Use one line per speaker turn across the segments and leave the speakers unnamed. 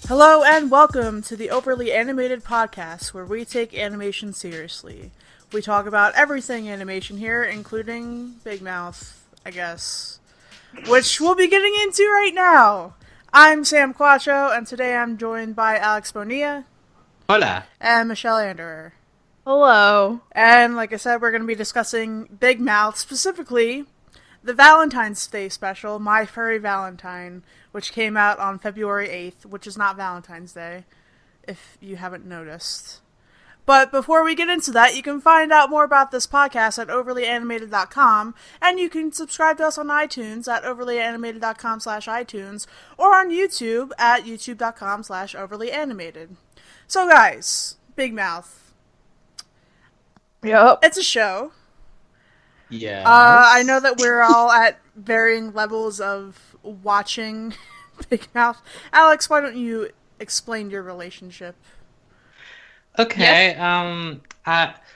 Hello and welcome to the Overly Animated Podcast, where we take animation seriously. We talk about everything animation here, including Big Mouth, I guess, which we'll be getting into right now. I'm Sam Quattro, and today I'm joined by Alex Bonilla.
Hola.
And Michelle Anderer.
Hello.
And like I said, we're going to be discussing Big Mouth, specifically the Valentine's Day special, My Furry Valentine, which came out on February 8th, which is not Valentine's Day, if you haven't noticed. But before we get into that, you can find out more about this podcast at overlyanimated.com, and you can subscribe to us on iTunes at overlyanimated.com/iTunes, or on YouTube at youtube.com/overlyanimated. So guys, Big Mouth.
Yep.
It's a show.
Yeah.
I know that we're all at varying levels of watching Big Mouth. Alex, why don't you explain your relationship?
Okay.
Yes.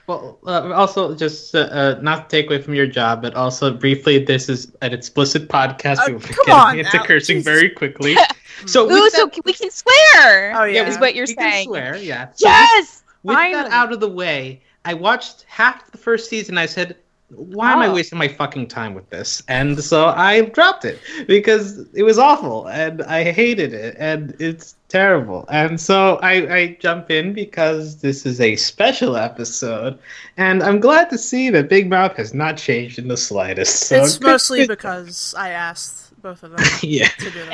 Also, just not to take away from your job, but also briefly, this is an explicit podcast. We will be getting into cursing
Jesus.
very quickly.
So we can swear.
Oh yeah,
is what you're
we
saying.
Can swear, yeah. So
Yes.
with
finally.
that out of the way, I watched half the first season. I said, why am I wasting my fucking time with this? And so I dropped it because it was awful and I hated it and it's terrible. And so I jump in because this is a special episode and I'm glad to see that Big Mouth has not changed in the slightest. So
it's mostly because I asked both of them
yeah.
to do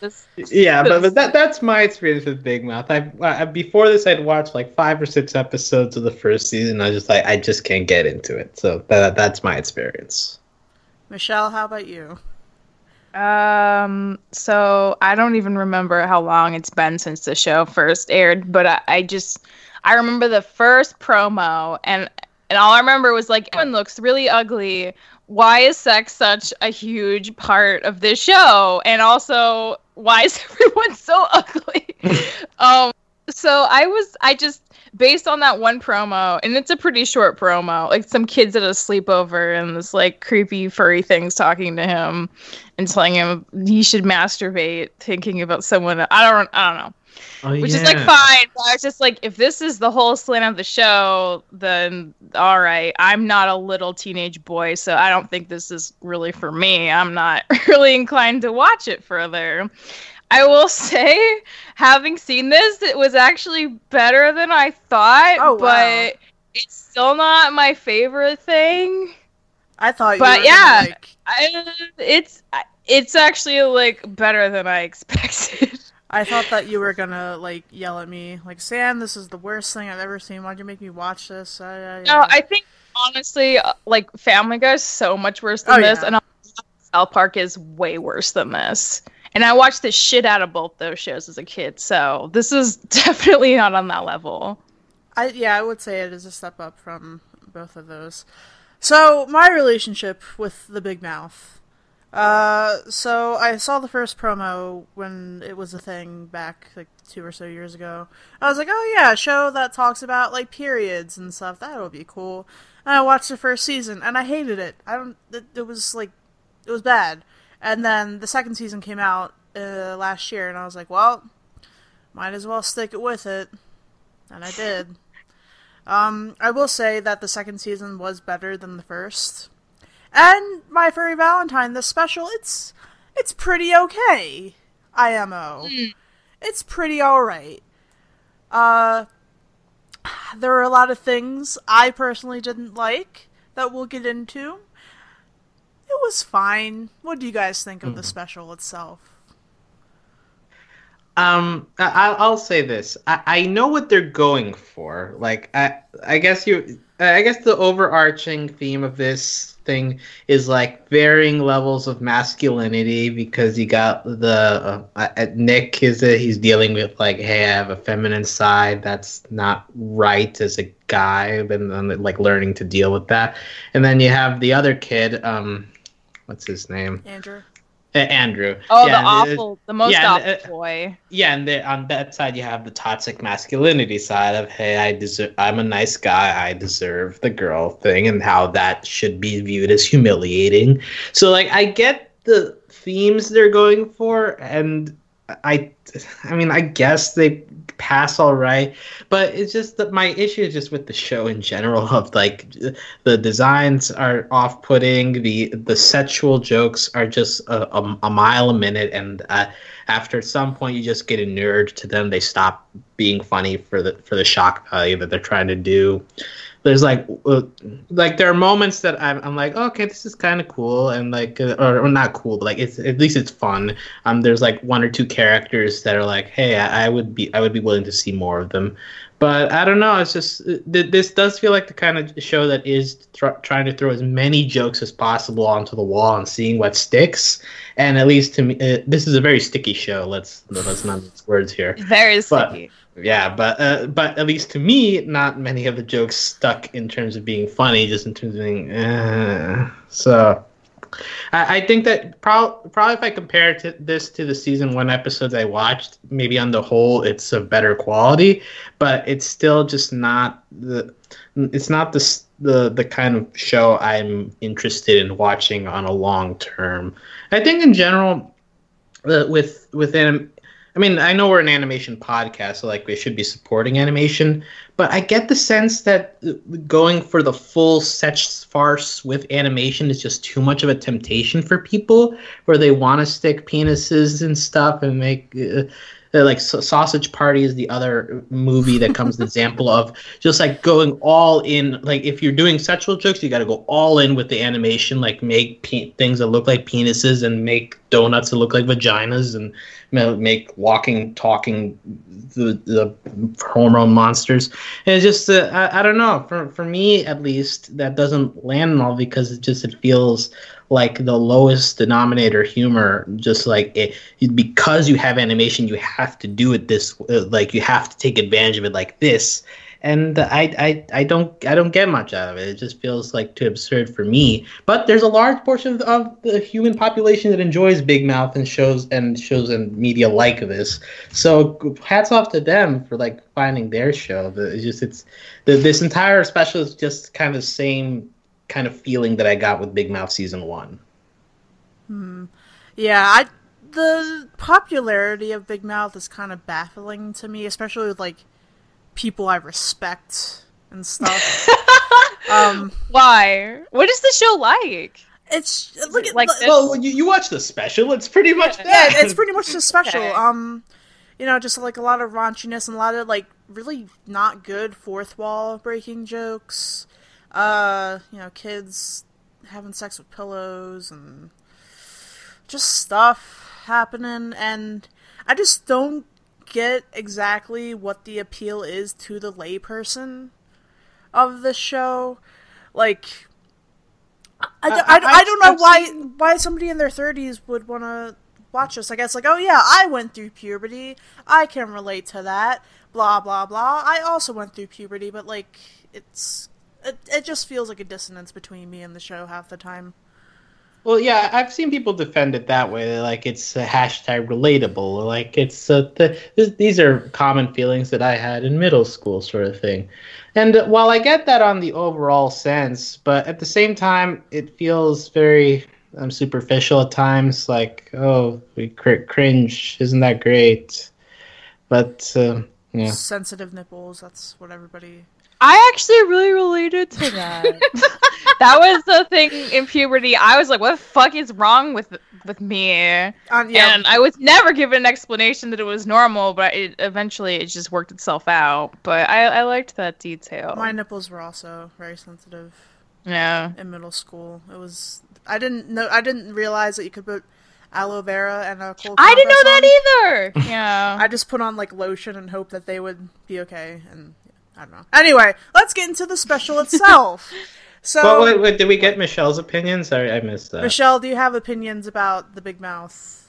this.
Yeah, but that's my experience with Big Mouth. I before this, I'd watched like 5 or 6 episodes of the first season. I was just like, I just can't get into it. So that's my experience.
Michelle, how about you?
So I don't even remember how long it's been since the show first aired, but I remember the first promo and all I remember was like, everyone looks really ugly. Why is sex such a huge part of this show? And also, why is everyone so ugly? So I just, based on that one promo, and it's a pretty short promo, like some kids at a sleepover and this like creepy furry thing's talking to him and telling him he should masturbate, thinking about someone. I don't know. Which is like fine. But I was just like, if this is the whole slant of the show, then all right. I'm not a little teenage boy, so I don't think this is really for me. I'm not really inclined to watch it further. I will say, having seen this, it was actually better than I thought.
Oh, wow.
But it's still not my favorite thing.
I thought you
But
were
yeah,
gonna,
it's actually like better than I expected.
I thought that you were gonna like yell at me, like, Sam, this is the worst thing I've ever seen. Why'd you make me watch this?
No, I think honestly, like Family Guy is so much worse than this,
yeah.
and South Park is way worse than this. And I watched the shit out of both those shows as a kid, so this is definitely not on that level.
I would say it is a step up from both of those. So, my relationship with the Big Mouth. So I saw the first promo when it was a thing back like 2 or so years ago. I was like, oh yeah, a show that talks about like periods and stuff. That would be cool. And I watched the first season and I hated it. It was bad. And then the second season came out last year and I was like, well, might as well stick it with it. And I did. I will say that the second season was better than the first. And My Furry Valentine, the special, it's pretty okay. IMO. It's pretty alright. There were a lot of things I personally didn't like that we'll get into. It was fine. What do you guys think of the special itself?
I'll say this. I know what they're going for. Like, I guess the overarching theme of this thing is like varying levels of masculinity because you got the Nick he's dealing with like, hey, I have a feminine side that's not right as a guy, and like learning to deal with that. And then you have the other kid, what's his name? Andrew.
Oh, yeah, the most awful boy.
Yeah, and on that side you have the toxic masculinity side of, hey, I'm a nice guy, I deserve the girl thing, and how that should be viewed as humiliating. So like, I get the themes they're going for, and I mean, I guess they pass all right, but it's just that my issue is just with the show in general. Of like, the designs are off-putting. The sexual jokes are just a mile a minute, and after some point, you just get inured to them. They stop being funny for the shock value that they're trying to do. There's like there are moments that I'm like, oh, okay, this is kind of cool, and like or not cool, but like it's at least it's fun. There's like one or two characters that are like, hey, I would be willing to see more of them, but I don't know. It's just this does feel like the kind of show that is trying to throw as many jokes as possible onto the wall and seeing what sticks. And at least to me, this is a very sticky show. Let's not mince words here.
Very sticky.
Yeah, but at least to me, not many of the jokes stuck in terms of being funny, just in terms of being. So, I think that probably if I compare this to the season 1 episodes I watched, maybe on the whole it's of better quality, but it's still just not the kind of show I'm interested in watching on a long term. I think in general, I mean, I know we're an animation podcast, so like we should be supporting animation, but I get the sense that going for the full sex farce with animation is just too much of a temptation for people, where they want to stick penises and stuff and make like Sausage Party is the other movie that comes an example of just like going all in. Like if you're doing sexual jokes, you got to go all in with the animation, like make things that look like penises and make donuts that look like vaginas and make walking, talking the hormone monsters. And it's just I don't know. For me at least, that doesn't land all, because it feels like the lowest denominator humor. Just like because you have animation, you have to do it this like you have to take advantage of it like this. And I don't get much out of it. It just feels like too absurd for me. But there's a large portion of the human population that enjoys Big Mouth and shows and media like this. So hats off to them for like finding their show. This entire special is just kind of the same kind of feeling that I got with Big Mouth season 1.
Yeah, the popularity of Big Mouth is kind of baffling to me, especially with like people I respect and stuff.
Why? What is the show like?
It's look at
like
well, you watch the special. It's pretty much that.
Yeah, it's pretty much the special.
Okay.
You know, just like a lot of raunchiness and a lot of like really not good fourth wall breaking jokes. You know, kids having sex with pillows and just stuff happening, and I just don't get exactly what the appeal is to the layperson of the show. Like, I don't know why somebody in their 30s would want to watch this. I guess like, oh yeah, I went through puberty, I can relate to that, blah blah blah. I also went through puberty, but like it just feels like a dissonance between me and the show half the time.
Well, yeah, I've seen people defend it that way, like it's a hashtag relatable, like it's these are common feelings that I had in middle school, sort of thing. And while I get that on the overall sense, but at the same time, it feels very superficial at times. Like, oh, we cringe, isn't that great? But yeah,
sensitive nipples. That's what everybody.
I actually really related to that. That was the thing in puberty. I was like, what the fuck is wrong with me? Yeah. And I was never given an explanation that it was normal, but eventually it just worked itself out. But I liked that detail.
My nipples were also very sensitive.
Yeah.
In middle school. I didn't realize that you could put aloe vera and a cold compress
I didn't know that either! Yeah.
I just put on like lotion and hope that they would be okay, and I don't know. Anyway, let's get into the special itself. So,
well, wait, did we get Michelle's opinions? Sorry, I missed that.
Michelle, do you have opinions about the Big Mouth?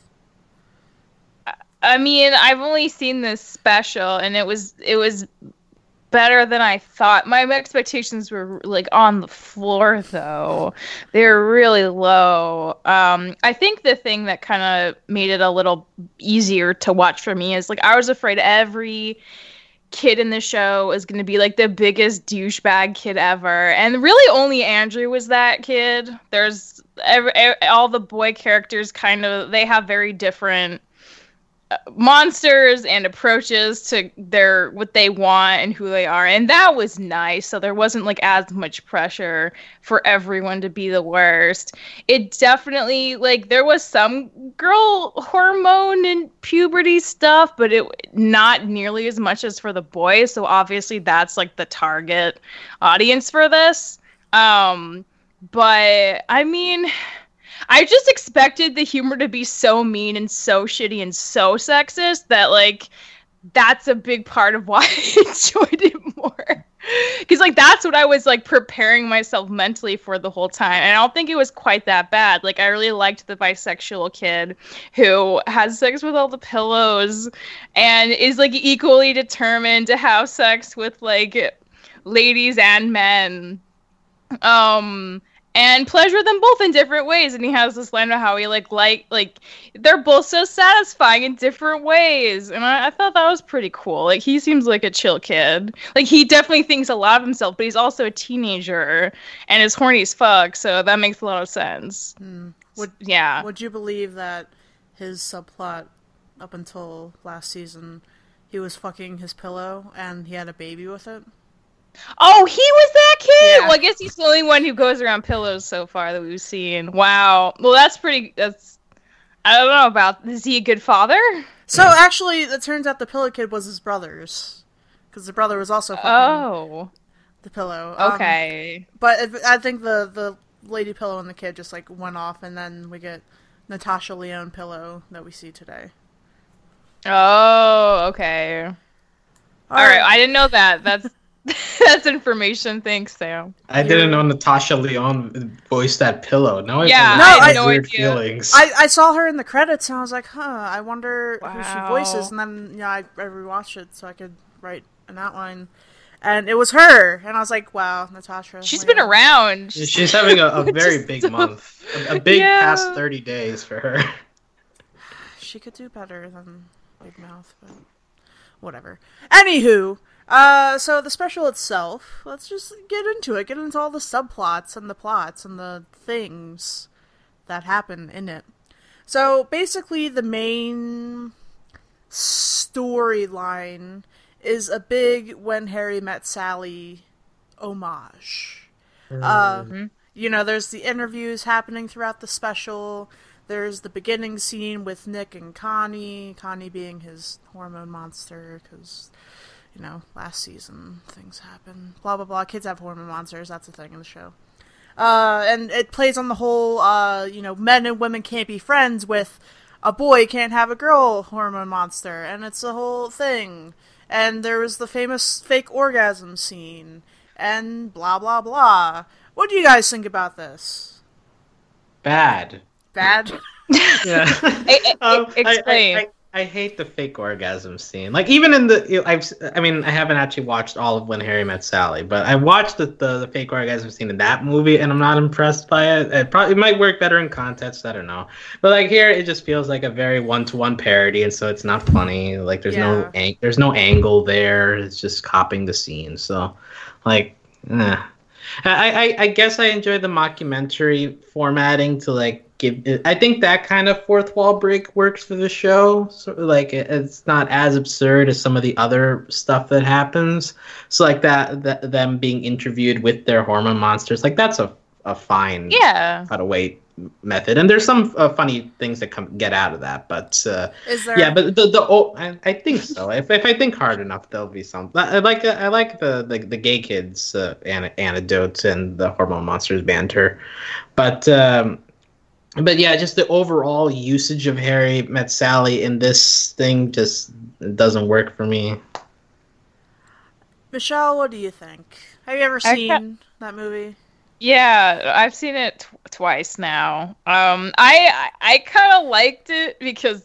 I mean, I've only seen this special, and it was better than I thought. My expectations were like on the floor, though. They were really low. I think the thing that kind of made it a little easier to watch for me is like I was afraid every kid in the show is going to be like the biggest douchebag kid ever, and really only Andrew was that kid. There's all the boy characters kind of, they have very different monsters and approaches to what they want and who they are, and that was nice. So there wasn't like as much pressure for everyone to be the worst. It definitely, like, there was some girl hormone and puberty stuff, but it not nearly as much as for the boys. So obviously that's like the target audience for this. But I mean, I just expected the humor to be so mean and so shitty and so sexist that, like, that's a big part of why I enjoyed it more. Because, like, that's what I was, like, preparing myself mentally for the whole time. And I don't think it was quite that bad. Like, I really liked the bisexual kid who has sex with all the pillows and is, like, equally determined to have sex with, like, ladies and men. And pleasure them both in different ways. And he has this line about how he like they're both so satisfying in different ways. And I thought that was pretty cool. Like, he seems like a chill kid. Like, he definitely thinks a lot of himself, but he's also a teenager and is horny as fuck. So that makes a lot of sense. Would you believe that
his subplot up until last season, he was fucking his pillow and he had a baby with it?
Oh, he was that kid?
Yeah.
Well, I guess he's the only one who goes around pillows so far that we've seen. Wow. Well, I don't know about, is he a good father?
So, actually, it turns out the pillow kid was his brother's. Because the brother was also fucking the pillow.
Okay.
But I think the lady pillow and the kid just, like, went off, and then we get Natasha Lyonne pillow that we see today.
Oh, okay. All right, I didn't know that. That's information. Thanks, Sam.
I didn't know Natasha Lyonne voiced that pillow. Now I
had no
weird
idea.
Feelings.
I saw her in the credits and I was like, I wonder who she voices. And then I rewatched it so I could write an outline. And it was her. And I was like, wow, Natasha.
She's been around.
She's having a very big month. A big past 30 days for her.
She could do better than Big Mouth, but whatever. Anywho. So the special itself, let's just get into it. Get into all the subplots and the plots and the things that happen in it. So basically the main storyline is a big When Harry Met Sally homage. You know, there's the interviews happening throughout the special. There's the beginning scene with Nick and Connie being his hormone monster, because... you know, last season, things happen. Blah, blah, blah. Kids have hormone monsters. That's a thing in the show. And it plays on the whole, men and women can't be friends with a boy can't have a girl hormone monster. And it's a whole thing. And there was the famous fake orgasm scene. And blah, blah, blah. What do you guys think about this?
Bad? Yeah.
Explain.
I hate the fake orgasm scene. Like, even in the... I haven't actually watched all of When Harry Met Sally, but I watched the fake orgasm scene in that movie, and I'm not impressed by it. It might work better in context, I don't know. But, like, here, it just feels like a very one-to-one parody, and so it's not funny. Like, there's no angle there. It's just copying the scene. So, like, I guess I enjoy the mockumentary formatting to, like, I think that kind of fourth wall break works for the show. So, like, it's not as absurd as some of the other stuff that happens. So, like, that them being interviewed with their hormone monsters, like, that's a fine cutaway method. And there's some funny things that get out of that. But
is there?
Yeah, but I think so. If I think hard enough, there'll be some. I like the gay kids anecdotes and the hormone monsters banter, But yeah, just the overall usage of Harry Met Sally in this thing just doesn't work for me.
Michelle, what do you think? Have you ever seen that movie?
Yeah, I've seen it twice now. I kind of liked it because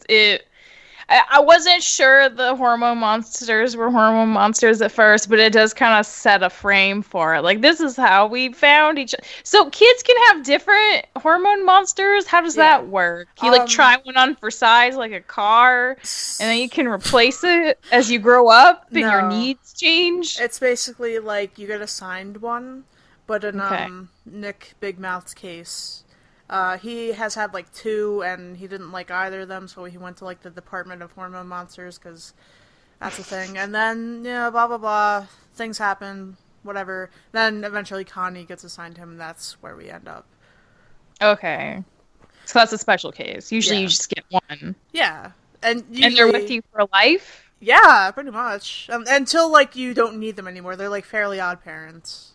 I wasn't sure the hormone monsters were hormone monsters at first, but it does kind of set a frame for it. Like, this is how we found each other. So kids can have different hormone monsters? How does that work? You, try one on for size, like a car, and then you can replace it as you grow up and your needs change?
It's basically like you get assigned one, but in Nick Big Mouth's case, He has had like 2, and he didn't like either of them, so he went to like the Department of Hormone Monsters, because that's a thing. And then, blah blah blah, things happen, whatever. Then eventually Connie gets assigned to him, and that's where we end up.
Okay. So that's a special case. Usually you just get one.
Yeah. And
they're with you for life?
Yeah, pretty much. Until, like, you don't need them anymore. They're like Fairly Odd Parents.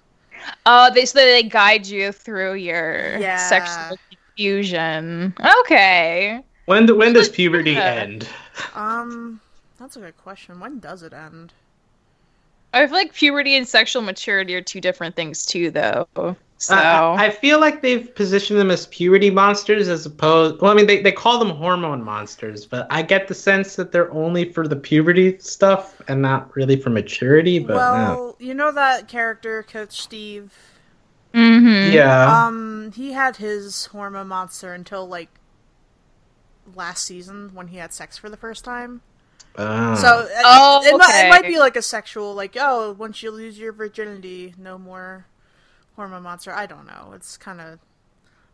Oh, so they guide you through your sexual confusion. Okay.
When does puberty end?
That's a good question. When does it end?
I feel like puberty and sexual maturity are 2 different things too, though. So
I feel like they've positioned them as puberty monsters as opposed. Well, I mean, they call them hormone monsters, but I get the sense that they're only for the puberty stuff and not really for maturity. But
well, you know that character, Coach Steve?
Mm-hmm.
Yeah.
He had his hormone monster until like last season when he had sex for the first time. So it might be like a sexual, like, once you lose your virginity, no more hormone monster. I don't know. It's kind of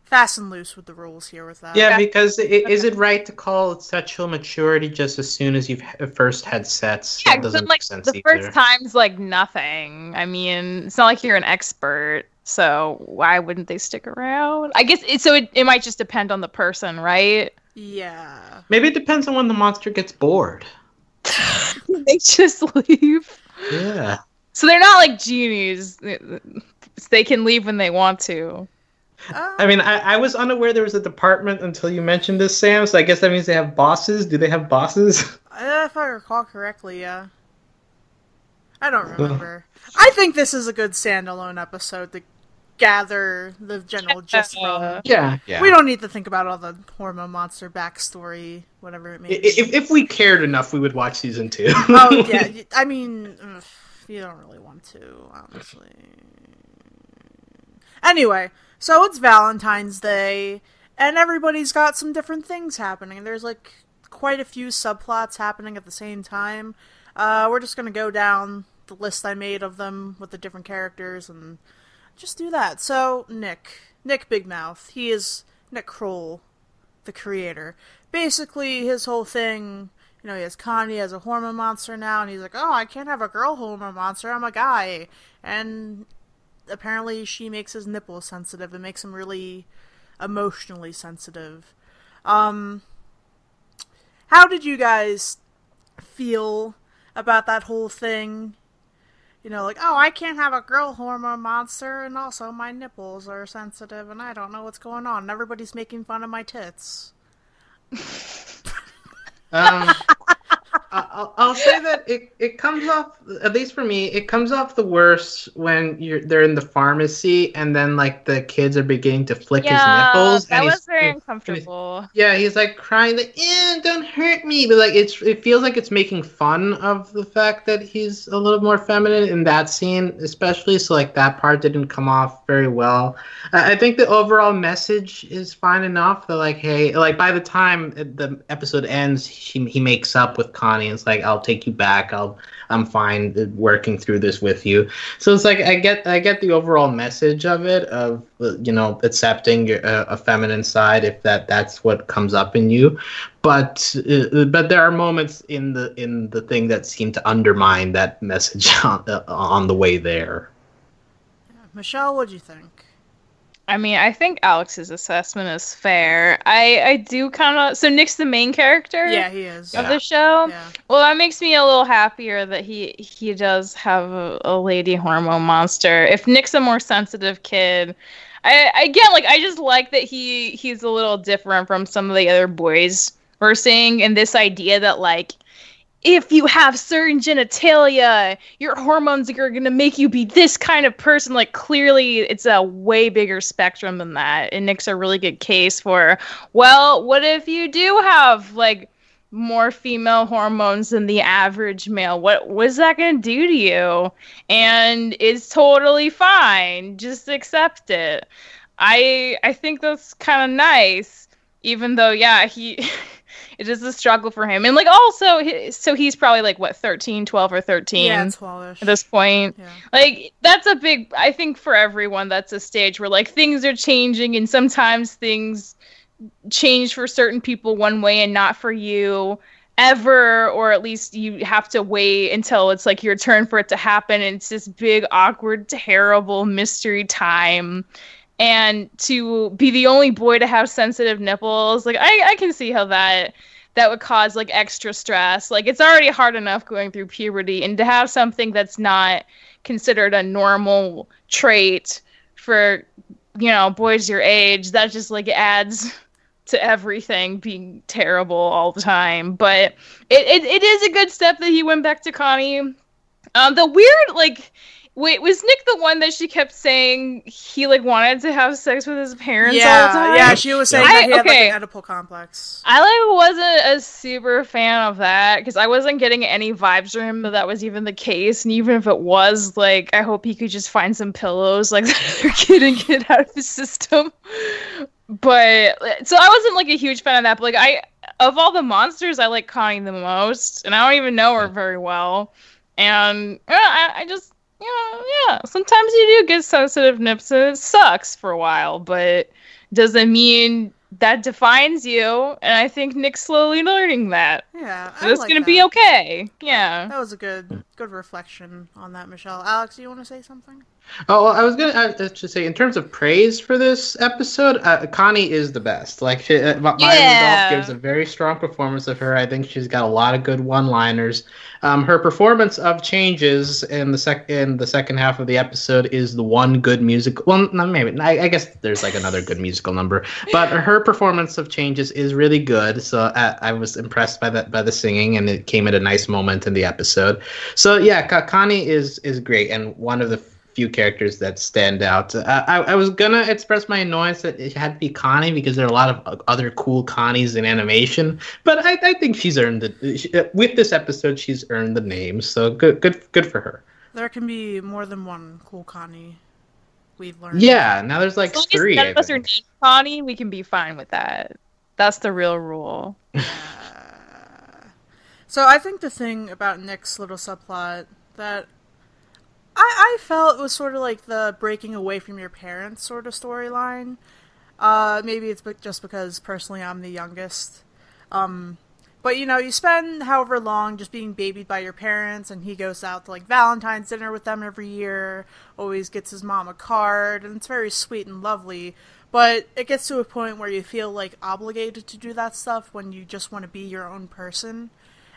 fast and loose with the rules here with that.
Yeah, because is it right to call sexual maturity just as soon as you've first had sex?
Yeah,
that doesn't
like
make sense
the first time's like nothing. I mean, it's not like you're an expert, so why wouldn't they stick around? I guess it might just depend on the person, right?
Yeah.
Maybe it depends on when the monster gets bored.
They just leave.
Yeah.
So they're not like genies. They can leave when they want to.
I mean, I was unaware there was a department until you mentioned this, Sam, so I guess that means they have bosses. Do they have bosses?
If I recall correctly, yeah. I don't remember. I think this is a good standalone episode to gather the general gist from.
Yeah.
We don't need to think about all the hormone monster backstory, whatever it may be.
If we cared enough, we would watch season 2.
Oh, yeah. I mean, you don't really want to, honestly. Anyway, so it's Valentine's Day, and everybody's got some different things happening. There's, like, quite a few subplots happening at the same time. We're just gonna go down the list I made of them with the different characters and just do that. So, Nick Big Mouth, he is Nick Kroll, the creator. Basically, his whole thing, he has Connie as a hormone monster now, and he's like, I can't have a girl hormone monster, I'm a guy. And apparently she makes his nipples sensitive. It makes him really emotionally sensitive. How did you guys feel about that whole thing? Like, I can't have a girl hormone monster, and also my nipples are sensitive, and I don't know what's going on, and everybody's making fun of my tits.
I'll say that it comes off, at least for me, it comes off the worst when they're in the pharmacy and then like the kids are beginning to flick his nipples.
That was very uncomfortable.
He's like crying like, don't hurt me. But like it feels like it's making fun of the fact that he's a little more feminine in that scene, especially. So like that part didn't come off very well. I think the overall message is fine enough. That like, hey, like by the time the episode ends, he makes up with Connie. It's like, I'll take you back. I'm fine working through this with you. So it's like I get the overall message of it, of accepting a feminine side if that's what comes up in you. But there are moments in the thing that seem to undermine that message on the way there.
Michelle, what'd you think?
I mean, I think Alex's assessment is fair. I do kind of... So Nick's the main character?
Yeah, he is.
Of the show?
Yeah.
Well, that makes me a little happier that he does have a lady hormone monster. If Nick's a more sensitive kid... I just like that he's a little different from some of the other boys we're seeing, and this idea that, like, if you have certain genitalia, your hormones are going to make you be this kind of person. Like, clearly, it's a way bigger spectrum than that. And Nick's a really good case for, well, what if you do have, like, more female hormones than the average male? What is that going to do to you? And it's totally fine. Just accept it. I think that's kind of nice. Even though, yeah, It is a struggle for him. And, like, also, so he's probably, like, what, 13, 12 or 13?
Yeah, 12-ish.
At this point.
Yeah.
Like, that's a big, I think for everyone, that's a stage where, like, things are changing, and sometimes things change for certain people one way and not for you ever, or at least you have to wait until it's, like, your turn for it to happen, and it's this big, awkward, terrible mystery time. And to be the only boy to have sensitive nipples, like, I can see how that would cause, like, extra stress. Like, it's already hard enough going through puberty, and to have something that's not considered a normal trait for, you know, boys your age, that just, like, adds to everything being terrible all the time. But it is a good step that he went back to Connie. The weird, like... Wait, was Nick the one that she kept saying he, like, wanted to have sex with his parents all the time?
Yeah, she was saying that he had, like, an Oedipal complex.
I, like, wasn't a super fan of that, because I wasn't getting any vibes from him that was even the case, and even if it was, like, I hope he could just find some pillows, like, the other kid and get out of his system. But, so I wasn't, like, a huge fan of that, but, like, of all the monsters, I like Connie the most, and I don't even know her very well, and I just... Yeah, sometimes you do get sensitive nips and it sucks for a while, but doesn't mean that defines you, and I think Nick's slowly learning that.
Yeah,
so it's like gonna be okay. Yeah.
That was a good reflection on that, Michelle. Alex, do you want to say something?
Oh, well, I was gonna just say, in terms of praise for this episode, Connie is the best. Like, Maya Rudolph gives a very strong performance of her. I think she's got a lot of good one-liners. Her performance of Changes in the second half of the episode is the one good musical. Well, no, maybe I guess there's, like, another good musical number, but her performance of Changes is really good. So I was impressed by the singing, and it came at a nice moment in the episode. So yeah, Connie is great, and one of the few characters that stand out. I was gonna express my annoyance that it had to be Connie, because there are a lot of other cool Connies in animation, but I think she's earned it. With this episode, she's earned the name, so good for her.
There can be more than one cool Connie, we've learned.
Yeah, now there's, like,
as
3.
As long as none of us are named Connie, we can be fine with that. That's the real rule.
So I think the thing about Nick's little subplot that I felt was sort of like the breaking away from your parents sort of storyline. Maybe it's just because personally I'm the youngest. But, you know, you spend however long just being babied by your parents, and he goes out to, like, Valentine's dinner with them every year, always gets his mom a card, and it's very sweet and lovely. But it gets to a point where you feel, like, obligated to do that stuff when you just want to be your own person.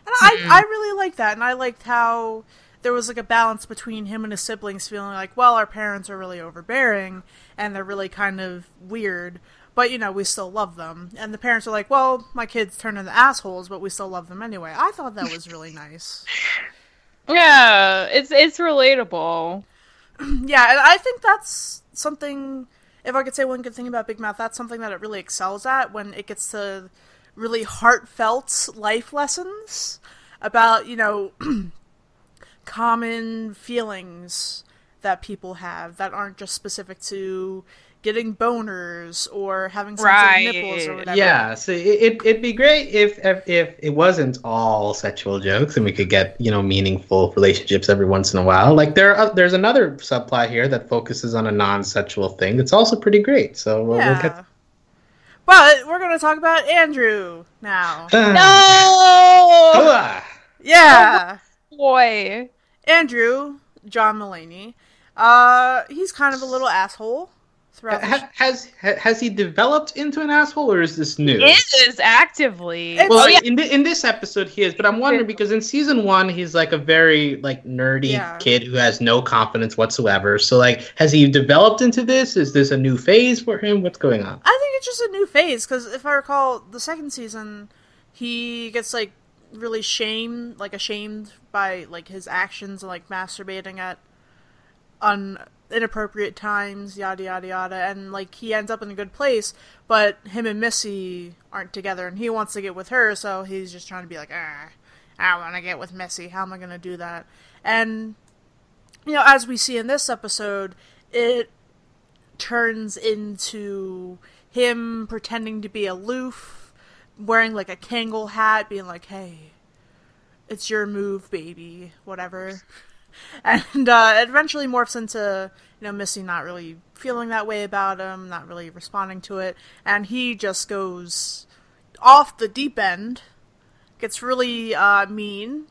And I really like that, and I liked how there was, like, a balance between him and his siblings feeling like, well, our parents are really overbearing, and they're really kind of weird, but, you know, we still love them. And the parents are like, well, my kids turn into assholes, but we still love them anyway. I thought that was really nice.
Yeah, it's relatable.
Yeah, and I think that's something, if I could say one good thing about Big Mouth, that's something that it really excels at when it gets to really heartfelt life lessons about, you know, common feelings that people have that aren't just specific to getting boners or having sensitive nipples or whatever.
Yeah, so it'd be great if it wasn't all sexual jokes and we could get, you know, meaningful relationships every once in a while. Like, there's another subplot here that focuses on a non-sexual thing that's also pretty great. So we'll get.
But we're going to talk about Andrew now.
No!
Yeah!
Oh, boy.
Andrew, John Mulaney, he's kind of a little asshole throughout
has he developed into an asshole, or is this new?
It is actively.
Well, in this episode he is, but I'm wondering because in season 1 he's like a very like nerdy kid who has no confidence whatsoever. So like, has he developed into this? Is this a new phase for him? What's going on?
I think it's just a new phase because if I recall, the second season he gets like really ashamed by like his actions and like masturbating at inappropriate times, yada yada yada, and like he ends up in a good place, but him and Missy aren't together and he wants to get with her, so he's just trying to be like, I want to get with Missy, how am I going to do that? And you know, as we see in this episode, it turns into him pretending to be aloof, wearing like a Kangol hat, being like, "Hey, it's your move, baby," whatever. And it eventually morphs into, Missy not really feeling that way about him, not really responding to it, and he just goes off the deep end, gets really mean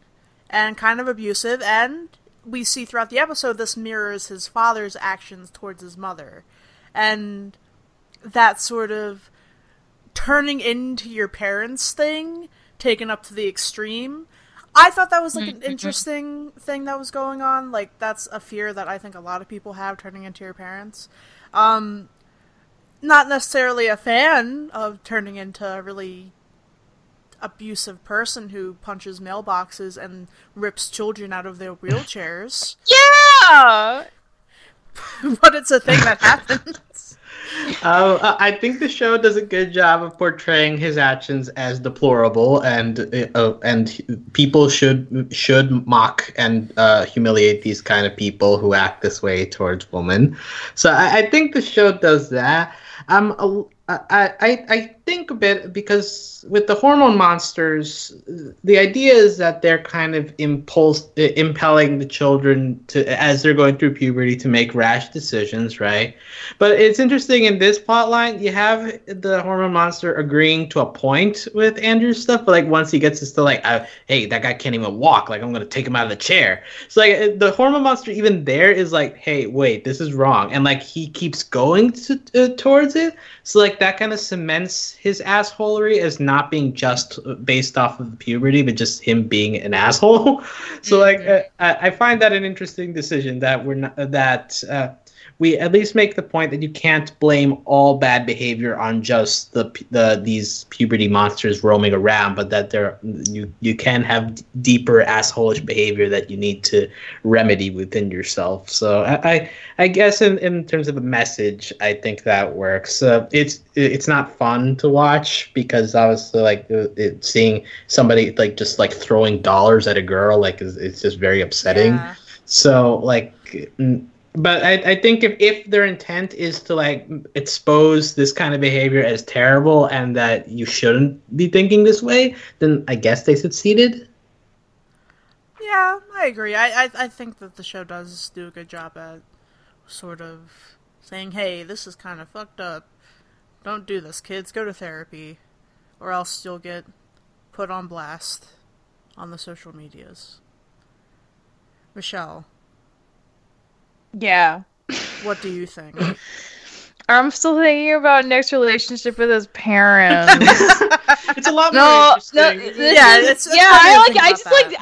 and kind of abusive, and we see throughout the episode this mirrors his father's actions towards his mother. And that sort of turning into your parents thing, taken up to the extreme, I thought that was like an interesting thing that was going on. Like, that's a fear that I think a lot of people have, turning into your parents. Not necessarily a fan of turning into a really abusive person who punches mailboxes and rips children out of their wheelchairs.
Yeah!
But it's a thing that happens.
I think the show does a good job of portraying his actions as deplorable, and people should mock and humiliate these kind of people who act this way towards women. So I think the show does that. I think a bit, because with the hormone monsters, the idea is that they're kind of impelling the children to, as they're going through puberty, to make rash decisions, right? But it's interesting, in this plotline, you have the hormone monster agreeing to a point with Andrew's stuff, but like once he gets to like, hey, that guy can't even walk, like I'm gonna take him out of the chair. So like the hormone monster even there is like, hey, wait, this is wrong, and like he keeps going towards it. So like that kind of cements his assholery as not being just based off of puberty, but just him being an asshole. So like I find that an interesting decision, that we at least make the point that you can't blame all bad behavior on just these puberty monsters roaming around, but that you can have deeper assholish behavior that you need to remedy within yourself. So I guess in terms of a message, I think that works. It's not fun to watch, because obviously like seeing somebody like just like throwing dollars at a girl, like it's just very upsetting. Yeah. So like. But I think if their intent is to like expose this kind of behavior as terrible and that you shouldn't be thinking this way, then I guess they succeeded.
Yeah, I agree. I think that the show does do a good job at sort of saying, hey, this is kind of fucked up. Don't do this, kids. Go to therapy, or else you'll get put on blast on the social medias. Michelle.
Yeah.
What do you think?
I'm still thinking about Nick's relationship with his parents.
It's a lot more interesting.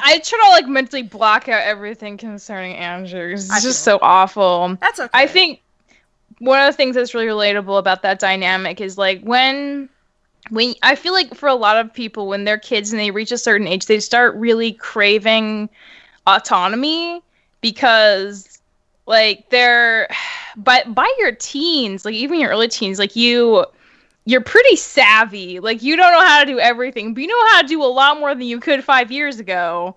I try to like mentally block out everything concerning Andrew. It's just so awful.
That's okay.
I think one of the things that's really relatable about that dynamic is like when I feel like for a lot of people, when they're kids and they reach a certain age, they start really craving autonomy, because like but by your teens, like even your early teens, like you're pretty savvy. Like you don't know how to do everything, but you know how to do a lot more than you could 5 years ago.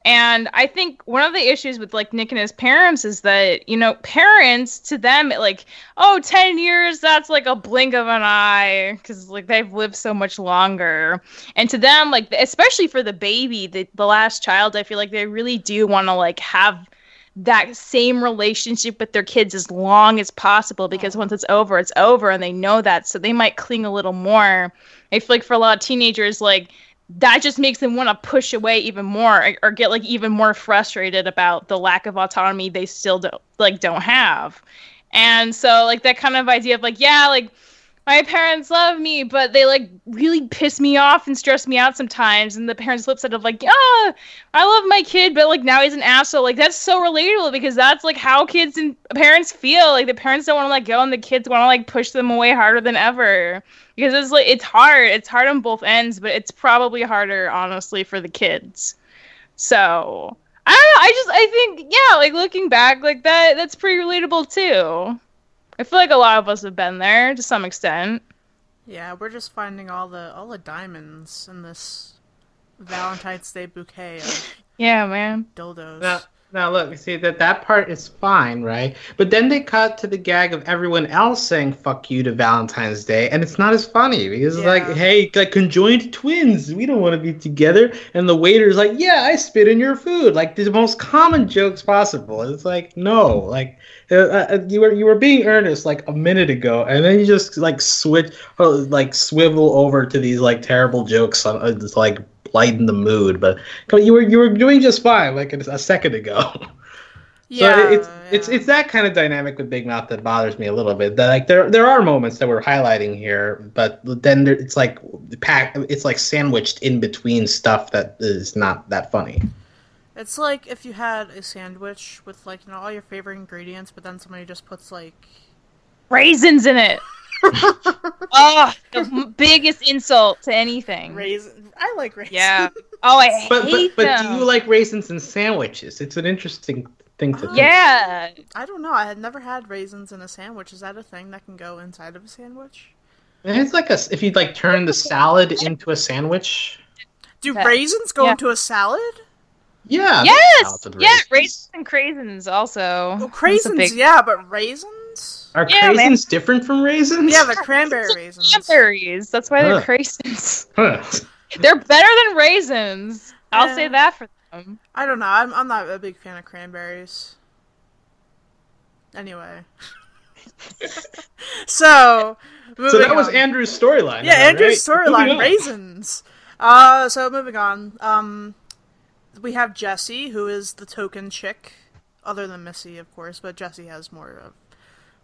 And I think one of the issues with like Nick and his parents is that, parents, to them, like, 10 years, that's like a blink of an eye, because like they've lived so much longer. And to them, like, especially for the baby, the last child, I feel like they really do want to like have that same relationship with their kids as long as possible, because once it's over, and they know that, so they might cling a little more. I feel like for a lot of teenagers, like, that just makes them want to push away even more, or get like even more frustrated about the lack of autonomy they still don't have. And so like that kind of idea of like, yeah, like my parents love me, but they like really piss me off and stress me out sometimes. And the parents flip side of like, I love my kid, but like now he's an asshole. Like that's so relatable, because that's like how kids and parents feel. Like the parents don't want to let go, and the kids want to like push them away harder than ever. Because it's like it's hard on both ends, but it's probably harder, honestly, for the kids. So I don't know. I think like looking back, like that's pretty relatable too. I feel like a lot of us have been there to some extent.
Yeah, we're just finding all the diamonds in this Valentine's Day bouquet of
man.
dildos.
Now look, see that part is fine, right? But then they cut to the gag of everyone else saying "fuck you" to Valentine's Day, and it's not as funny because it's like, hey, like conjoined twins, we don't want to be together, and the waiter's like, yeah, I spit in your food, like the most common jokes possible. It's like, no, like you were being earnest like a minute ago, and then you just like swivel over to these like terrible jokes on just like lighten the mood, but you were doing just fine like a second ago.
Yeah,
so it's that kind of dynamic with Big Mouth that bothers me a little bit. That like there are moments that we're highlighting here, but then it's like sandwiched in between stuff that is not that funny.
It's like if you had a sandwich with like all your favorite ingredients, but then somebody just puts like
raisins in it. Oh, the biggest insult to anything.
Raisins. I like raisins.
Yeah. Oh, I hate
but
them.
do you like raisins in sandwiches? It's an interesting thing to think.
Yeah.
I don't know. I had never had raisins in a sandwich. Is that a thing that can go inside of a sandwich?
And it's like if you like turn the salad into a sandwich.
Do raisins go into a salad?
Yeah.
Yes. Yeah, raisins and craisins also.
Oh, craisins, yeah, but raisins?
Are craisins different from raisins?
Yeah, the cranberry raisins.
Cranberries. That's why they're craisins.
Huh.
They're better than raisins. I'll say that for them.
I don't know. I'm not a big fan of cranberries. Anyway. So
that was Andrew's storyline.
Yeah, Andrew's storyline, raisins. So moving on. We have Jessie, who is the token chick, other than Missy, of course, but Jessie has more of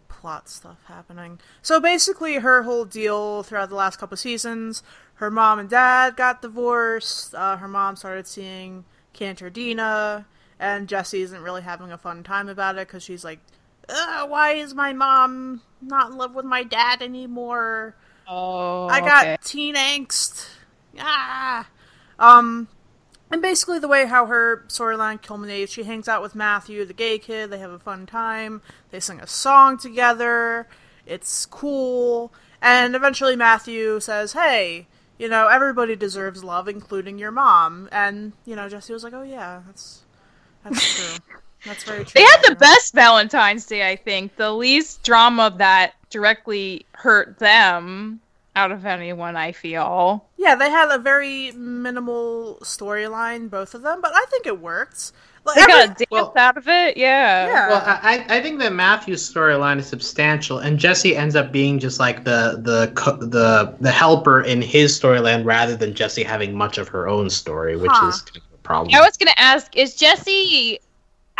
plot stuff happening. So basically her whole deal throughout the last couple of seasons, her mom and dad got divorced, her mom started seeing Cantardina, and Jessie isn't really having a fun time about it because she's like, why is my mom not in love with my dad anymore?
Oh,
I got teen angst. And basically the way how her storyline culminates, she hangs out with Matthew, the gay kid, they have a fun time, they sing a song together, it's cool, and eventually Matthew says, hey, everybody deserves love, including your mom, and, Jessie was like, oh yeah, that's true. That's very true.
They had the best Valentine's Day, I think. The least drama that directly hurt them out of anyone, I feel.
Yeah, they had a very minimal storyline, both of them, but I think it worked.
Like, they got a dance out of it, yeah.
Well, I think that Matthew's storyline is substantial, and Jessie ends up being just like the helper in his storyline, rather than Jessie having much of her own story, which is kind of a problem.
I was going to ask, is Jessie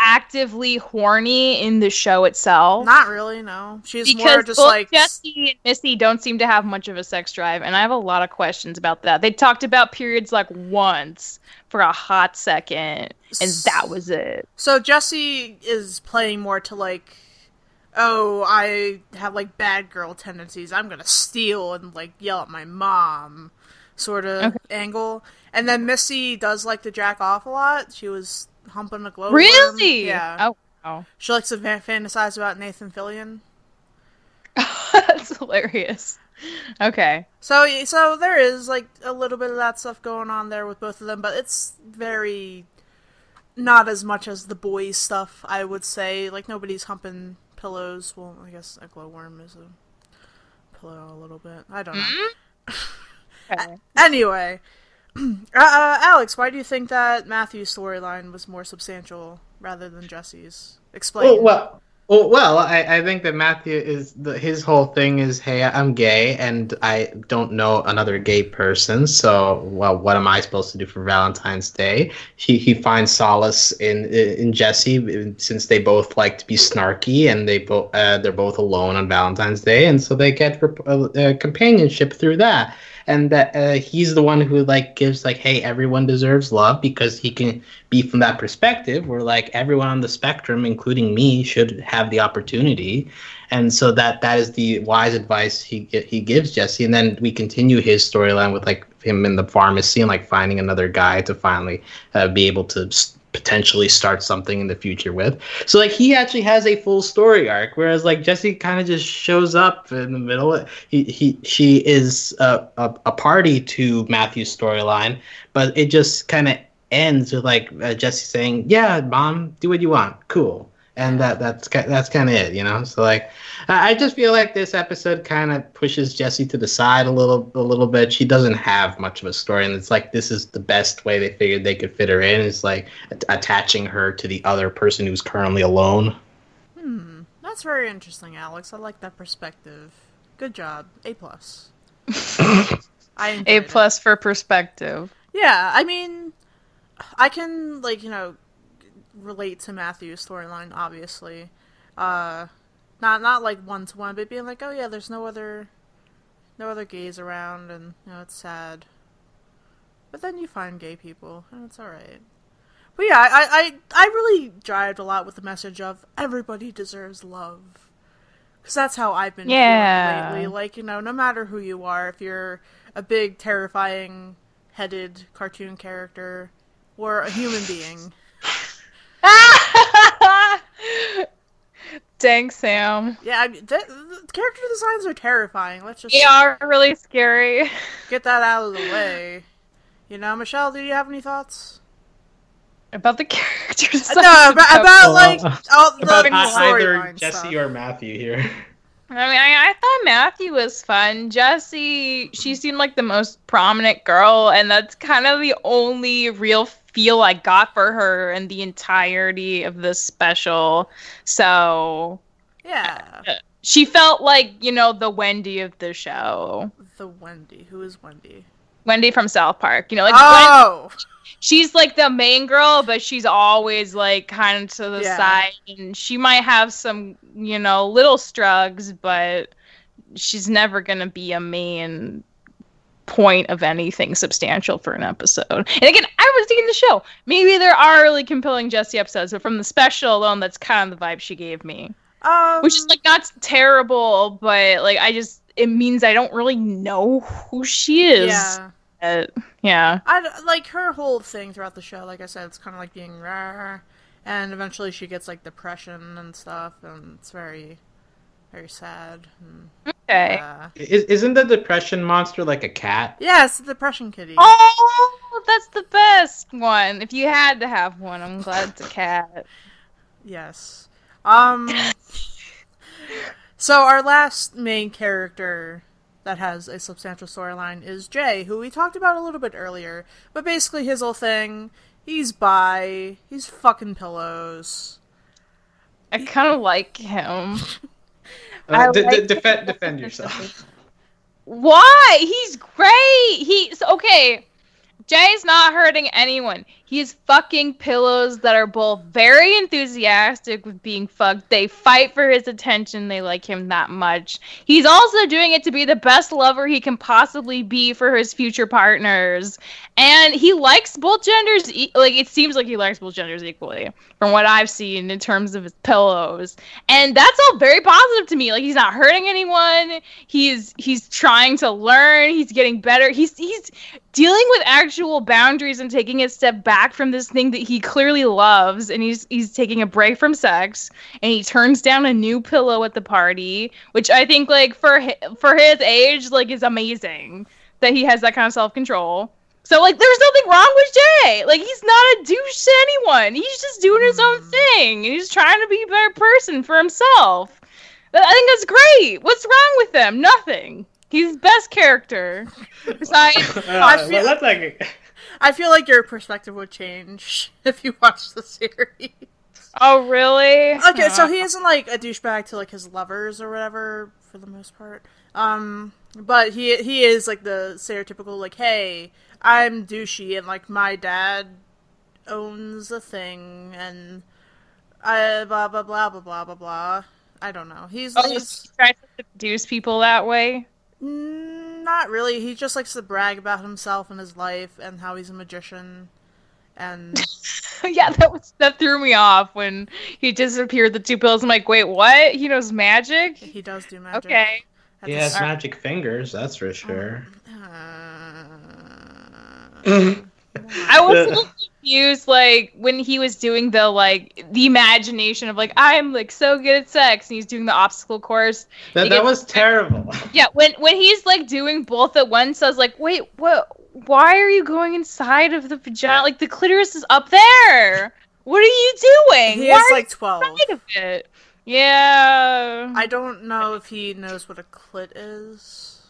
actively horny in the show itself?
Not really, no. She's
because
more just
both
like
Jessie and Missy don't seem to have much of a sex drive, and I have a lot of questions about that. They talked about periods like once for a hot second, and that was it.
So Jessie is playing more to like, oh, I have like bad girl tendencies, I'm gonna steal and like yell at my mom sort of angle. And then Missy does like to jack off a lot. She was humping a glowworm.
Really?
Yeah.
Oh, wow.
She likes to fantasize about Nathan Fillion.
That's hilarious. Okay.
So there is like a little bit of that stuff going on there with both of them, but it's very not as much as the boys stuff, I would say. Like nobody's humping pillows. Well, I guess a glowworm is a pillow a little bit. I don't know. Okay. Anyway. Alex, why do you think that Matthew's storyline was more substantial rather than Jessie's? Explain.
Well, I think that Matthew his whole thing is, hey, I'm gay and I don't know another gay person, so what am I supposed to do for Valentine's Day? He finds solace in Jessie, since they both like to be snarky and they're both alone on Valentine's Day, and so they get companionship through that. And that he's the one who like gives like, hey, everyone deserves love, because he can be from that perspective where like everyone on the spectrum, including me, should have the opportunity. And so that is the wise advice he gives Jessie. And then we continue his storyline with like him in the pharmacy and like finding another guy to finally be able to potentially start something in the future with. So like he actually has a full story arc, whereas like Jessie kind of just shows up in the middle. She is a party to Matthew's storyline, but it just kind of ends with like Jesse saying, "Yeah, Mom, do what you want, cool," and that's kind of it, you know. So like, I just feel like this episode kind of pushes Jesse to the side a little bit. She doesn't have much of a story, and it's like this is the best way they figured they could fit her in, is like attaching her to the other person who's currently alone.
That's very interesting, Alex. I like that perspective. Good job. A+.
A+ for perspective.
Yeah, I mean, I can, like, you know, relate to Matthew's storyline, obviously. Not like one-to-one, but being like, oh yeah, there's no other gays around, and, you know, it's sad. But then you find gay people, and it's alright. But yeah, I really jived a lot with the message of everybody deserves love. Because that's how I've been feeling lately. Like, you know, no matter who you are, if you're a big, terrifying, headed cartoon character, or a human being.
Dang, Sam.
Yeah, I mean, character designs are terrifying. Let's just...
They are really scary.
Get that out of the way. You know, Michelle, do you have any thoughts?
About the character design?
No, about like all the
about
storyline
Jesse
stuff.
or Matthew here.
I mean, I thought Matthew was fun. Jesse, she seemed like the most prominent girl, and that's kind of the only real feel I got for her in the entirety of this special. So,
yeah.
She felt like, you know, the Wendy of the show.
The Wendy. Who is Wendy?
Wendy from South Park. You know, like, she's like the main girl, but she's always like kind of to the side, and she might have some, you know, little struggles, but she's never gonna be a main point of anything substantial for an episode. And again, I was thinking the show. Maybe there are really compelling Jessie episodes, but from the special alone, that's kind of the vibe she gave me. Which is like not terrible, but like it means I don't really know who she is.
Yeah. I like her whole thing throughout the show. Like I said, it's kind of like being rare, and eventually she gets like depression and stuff, and it's very, very sad.
Okay.
Isn't the depression monster like a cat?
Yeah, it's the depression kitty.
Oh, that's the best one. If you had to have one, I'm glad it's a cat.
Yes. So our last main character that has a substantial storyline is Jay, who we talked about a little bit earlier. But basically his whole thing, he's bi, he's fucking pillows.
I kind of like him.
Defend yourself.
Why? He's great! Okay, Jay's not hurting anyone. He's fucking pillows that are both very enthusiastic with being fucked. They fight for his attention. They like him that much. He's also doing it to be the best lover he can possibly be for his future partners. And he likes both genders. Like, it seems like he likes both genders equally, from what I've seen in terms of his pillows. And that's all very positive to me. Like, he's not hurting anyone. He's trying to learn. He's getting better. He's dealing with actual boundaries and taking a step back from this thing that he clearly loves, and he's taking a break from sex, and he turns down a new pillow at the party, which I think, like, for his age, like, is amazing that he has that kind of self-control. So, like, there's nothing wrong with Jay. Like, he's not a douche to anyone. He's just doing his own thing, and he's trying to be a better person for himself. I think that's great. What's wrong with him? Nothing. He's best character. Besides,
I feel like your perspective would change if you watched the series.
Oh, really?
Okay, so he isn't like a douchebag to like his lovers or whatever for the most part. But he is like the stereotypical like, hey, I'm douchey and like my dad owns a thing and I blah blah blah blah blah blah blah. I don't know. He's
trying to seduce people that way.
Not really. He just likes to brag about himself and his life and how he's a magician. And
yeah, that threw me off when he disappeared the two pills. I'm like, wait, what? He knows magic?
He does do magic.
Okay.
He has magic fingers, that's for sure.
I was a little confused, like, when he was doing the imagination of, like, I'm, like, so good at sex, and he's doing the obstacle course.
That was terrible.
Yeah, when he's, like, doing both at once, I was like, wait, what? why are you going inside of the vagina? Like, the clitoris is up there. What are you doing?
He
Why
is
are
like
you
12.
inside of it? Yeah.
I don't know if he knows what a clit is.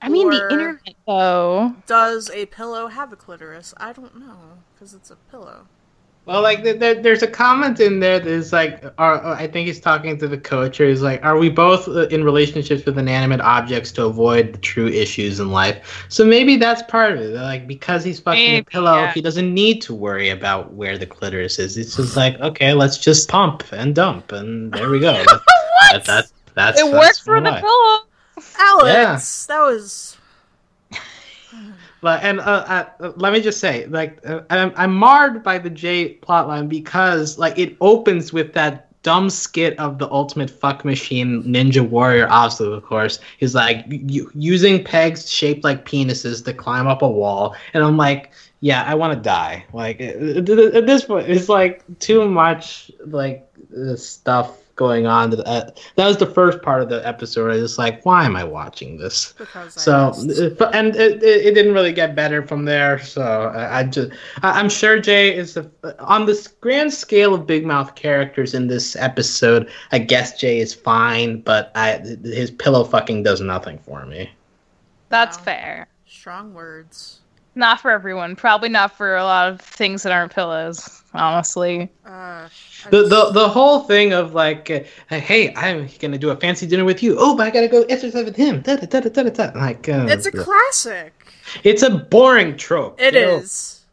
I mean, the
Or
internet, though.
does a pillow have a clitoris? I don't know, because it's a pillow.
Well, like there's a comment in there that is like, I think he's talking to the coach, or he's like, "Are we both in relationships with inanimate objects to avoid the true issues in life?" So maybe that's part of it. Like, because he's fucking a pillow, he doesn't need to worry about where the clitoris is. It's just like, okay, let's just pump and dump, and there we go. That's
It works for the pillow.
Alex, that was.
And let me just say, like, I'm marred by the Jay plotline because, like, it opens with that dumb skit of the ultimate fuck machine ninja warrior obstacle course. He's like using pegs shaped like penises to climb up a wall, and I'm like, yeah, I want to die. Like, at this point, it's like too much like stuff going on. That was the first part of the episode. I was like, why am I watching this? And it didn't really get better from there. So I'm sure Jay is on this grand scale of big mouth characters in this episode. I guess Jay is fine, but his pillow fucking does nothing for me.
That's fair.
Strong words.
Not for everyone. Probably not for a lot of things that aren't pillows, honestly.
The whole thing of like, hey, I'm gonna do a fancy dinner with you. Oh, but I gotta go exercise with him. Like,
it's a classic.
It's a boring trope.
It is.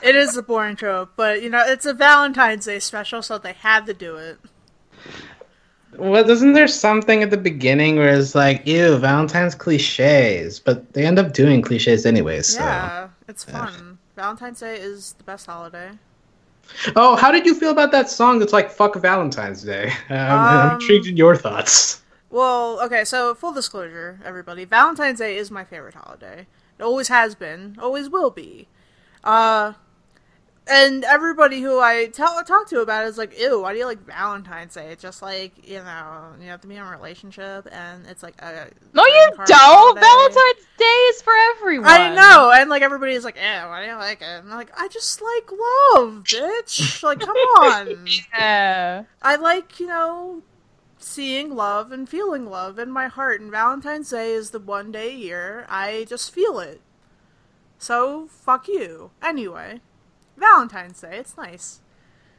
It is a boring trope, but it's a Valentine's Day special, so they had to do it.
Well, isn't there something at the beginning where it's like, ew, Valentine's cliches, but they end up doing cliches anyways.
Yeah, it's fun. Valentine's Day is the best holiday.
Oh, how did you feel about that song that's like, fuck Valentine's Day? I'm intrigued in your thoughts.
Well, okay, so full disclosure, everybody. Valentine's Day is my favorite holiday. It always has been, always will be. And everybody who I talk to about it is like, ew, why do you like Valentine's Day? It's just like, you have to be in a relationship, and it's like a...
No, you don't! Holiday. Valentine's Day is for everyone!
I know, and like everybody's like, why do you like it? And I'm like, I just like love, bitch! Like, come on!
Yeah.
I like, seeing love and feeling love in my heart, and Valentine's Day is the one day a year I just feel it. So, fuck you. Anyway. Valentine's Day, it's nice.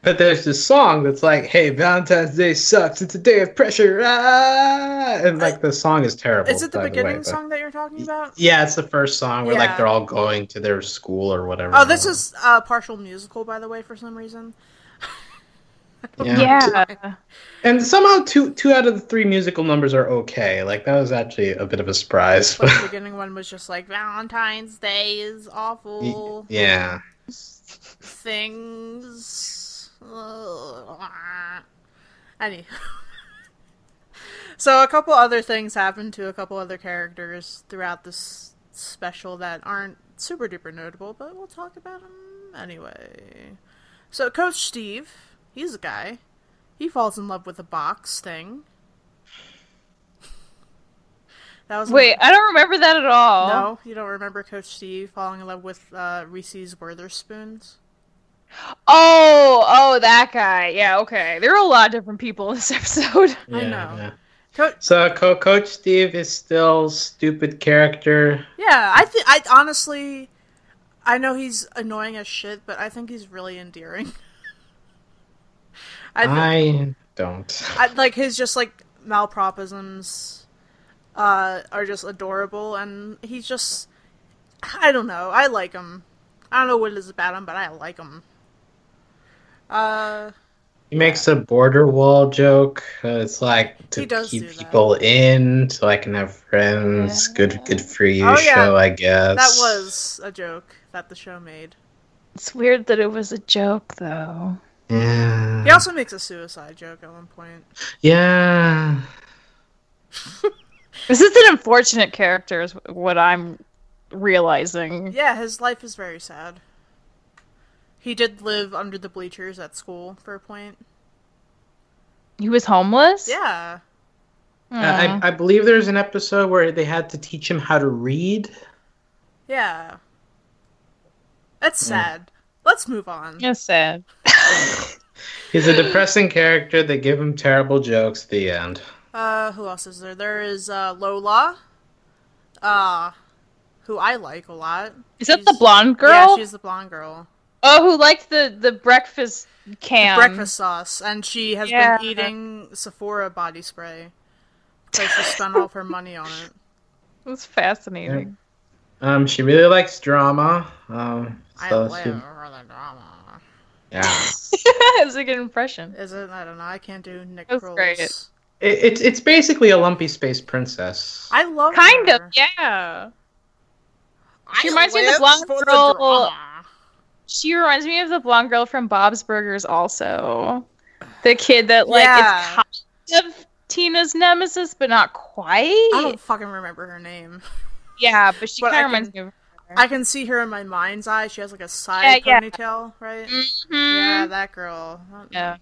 But there's this song that's like, hey, Valentine's Day sucks, it's a day of pressure, and like the song is terrible.
Is it the beginning song that you're talking about?
Yeah, it's the first song where like they're all going to their school or whatever.
Oh, this is partial musical, by the way, for some reason.
Yeah.
And somehow two out of the 3 musical numbers are okay. Like, that was actually a bit of a surprise.
But the beginning one was just like, Valentine's Day is awful.
Yeah.
Things. Anyway. So a couple other things happened to a couple other characters throughout this special that aren't super duper notable, but we'll talk about them anyway. So Coach Steve, he's a guy. He falls in love with a box thing.
Wait, I don't remember that at all.
No, you don't remember Coach Steve falling in love with Reese's Witherspoons?
Oh, that guy. Yeah, okay. There are a lot of different people in this episode.
Yeah, I know.
Yeah. So Coach Steve is still stupid character.
Yeah, I honestly, I know he's annoying as shit, but I think he's really endearing.
I don't.
Like his just like malpropisms. Are just adorable, and he's just, I don't know, I like him. I don't know what it is about him, but I like him.
He makes a border wall joke. It's like to keep people in so I can have friends. Yeah. Good for you show, I guess.
That was a joke that the show made.
It's weird that it was a joke, though.
Yeah.
He also makes a suicide joke at one point.
Yeah.
This is an unfortunate character, is what I'm realizing.
Yeah, his life is very sad. He did live under the bleachers at school for a point.
He was homeless?
Yeah.
I believe there's an episode where they had to teach him how to read.
Yeah. That's sad. Let's move on.
It's sad.
He's a depressing character. They give him terrible jokes at the end.
Who else is there? There is Lola. Who I like a lot.
Is that the blonde girl?
Yeah, she's the blonde girl.
Oh, who liked the breakfast can.
The breakfast sauce. And she has been eating Sephora body spray. Because she spent all of her money on it.
That's fascinating.
She really likes drama.
I live for the drama.
Yeah.
It's a good impression.
Is it? I don't know. I can't do Nick
That's
Kroll's.
great.
It's basically a lumpy space princess.
I love
Kind
her.
of, yeah.
I
She reminds me of the
live
blonde
for the
girl.
drama.
She reminds me of the blonde girl from Bob's Burgers also. The kid that, like,
Yeah.
is kind of Tina's nemesis, but not quite.
I don't fucking remember her name.
Yeah, but she
But
kind
I
of reminds me of her.
I can see her in my mind's eye. She has like a side
Yeah,
ponytail, right?
Mm-hmm.
Yeah, that girl.
Yeah.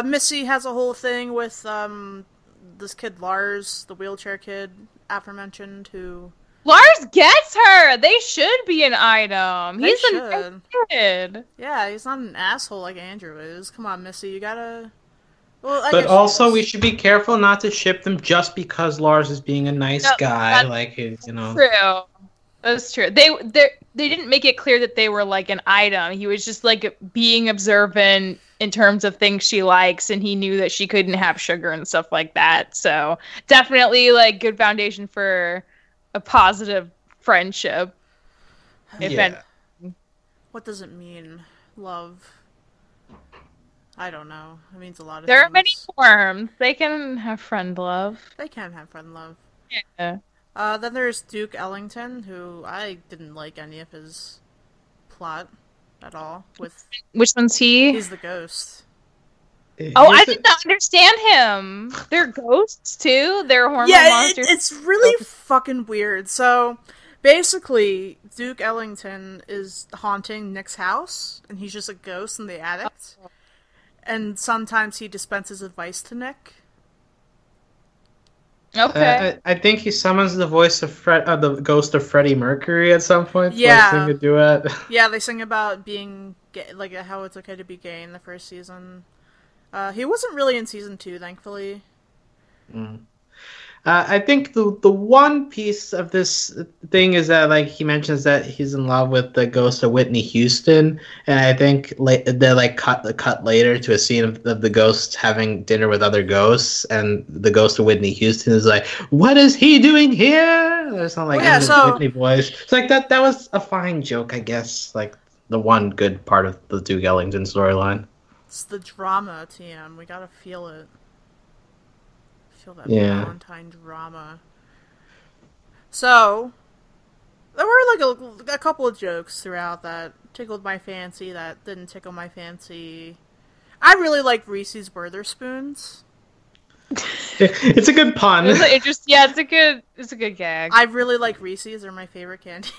Missy has a whole thing with this kid Lars, the wheelchair kid aforementioned, who
Lars gets her! They should be an item.
They
He's a
should.
nice kid.
Yeah, he's not an asshole like Andrew is. Come on, Missy, you gotta. Well, I
But
guess
also,
she
we
is.
should be careful not to ship them just because Lars is being a nice guy. Like, you know.
True. That's true. They didn't make it clear that they were like an item. He was just like being observant in terms of things she likes, and he knew that she couldn't have sugar and stuff like that. So definitely like good foundation for a positive friendship.
Yeah.
What does it mean? Love. I don't know. It means a lot of
There
things.
are many forms. They can have friend love.
They can have friend love.
Yeah.
Then there's Duke Ellington, who I didn't like any of his plot at all.
Which one's he?
He's the ghost.
Oh, I did not understand him. They're ghosts too. They're hormone monsters.
It's really fucking weird. So basically, Duke Ellington is haunting Nick's house, and he's just a ghost in the attic. And sometimes he dispenses advice to Nick.
Okay.
I think he summons the voice of the ghost of Freddie Mercury at some point.
Yeah.
To, like, sing a duet.
Yeah, they sing about being gay, like how it's okay to be gay in the first season. He wasn't really in season 2, thankfully.
I think the one piece of this thing is that, like, he mentions that he's in love with the ghost of Whitney Houston, and I think they like cut later to a scene of the ghost having dinner with other ghosts, and the ghost of Whitney Houston is like, "What is he doing here?" There's not like Whitney voice. It's like that was a fine joke, I guess. Like the one good part of the Duke Ellington storyline.
It's the drama, TM. We gotta feel it. Feel that Valentine drama. So, there were like a couple of jokes throughout that tickled my fancy, that didn't tickle my fancy. I really like Reese's Witherspoons.
It's a good pun.
It's a good gag.
I really like Reese's. They're my favorite candy.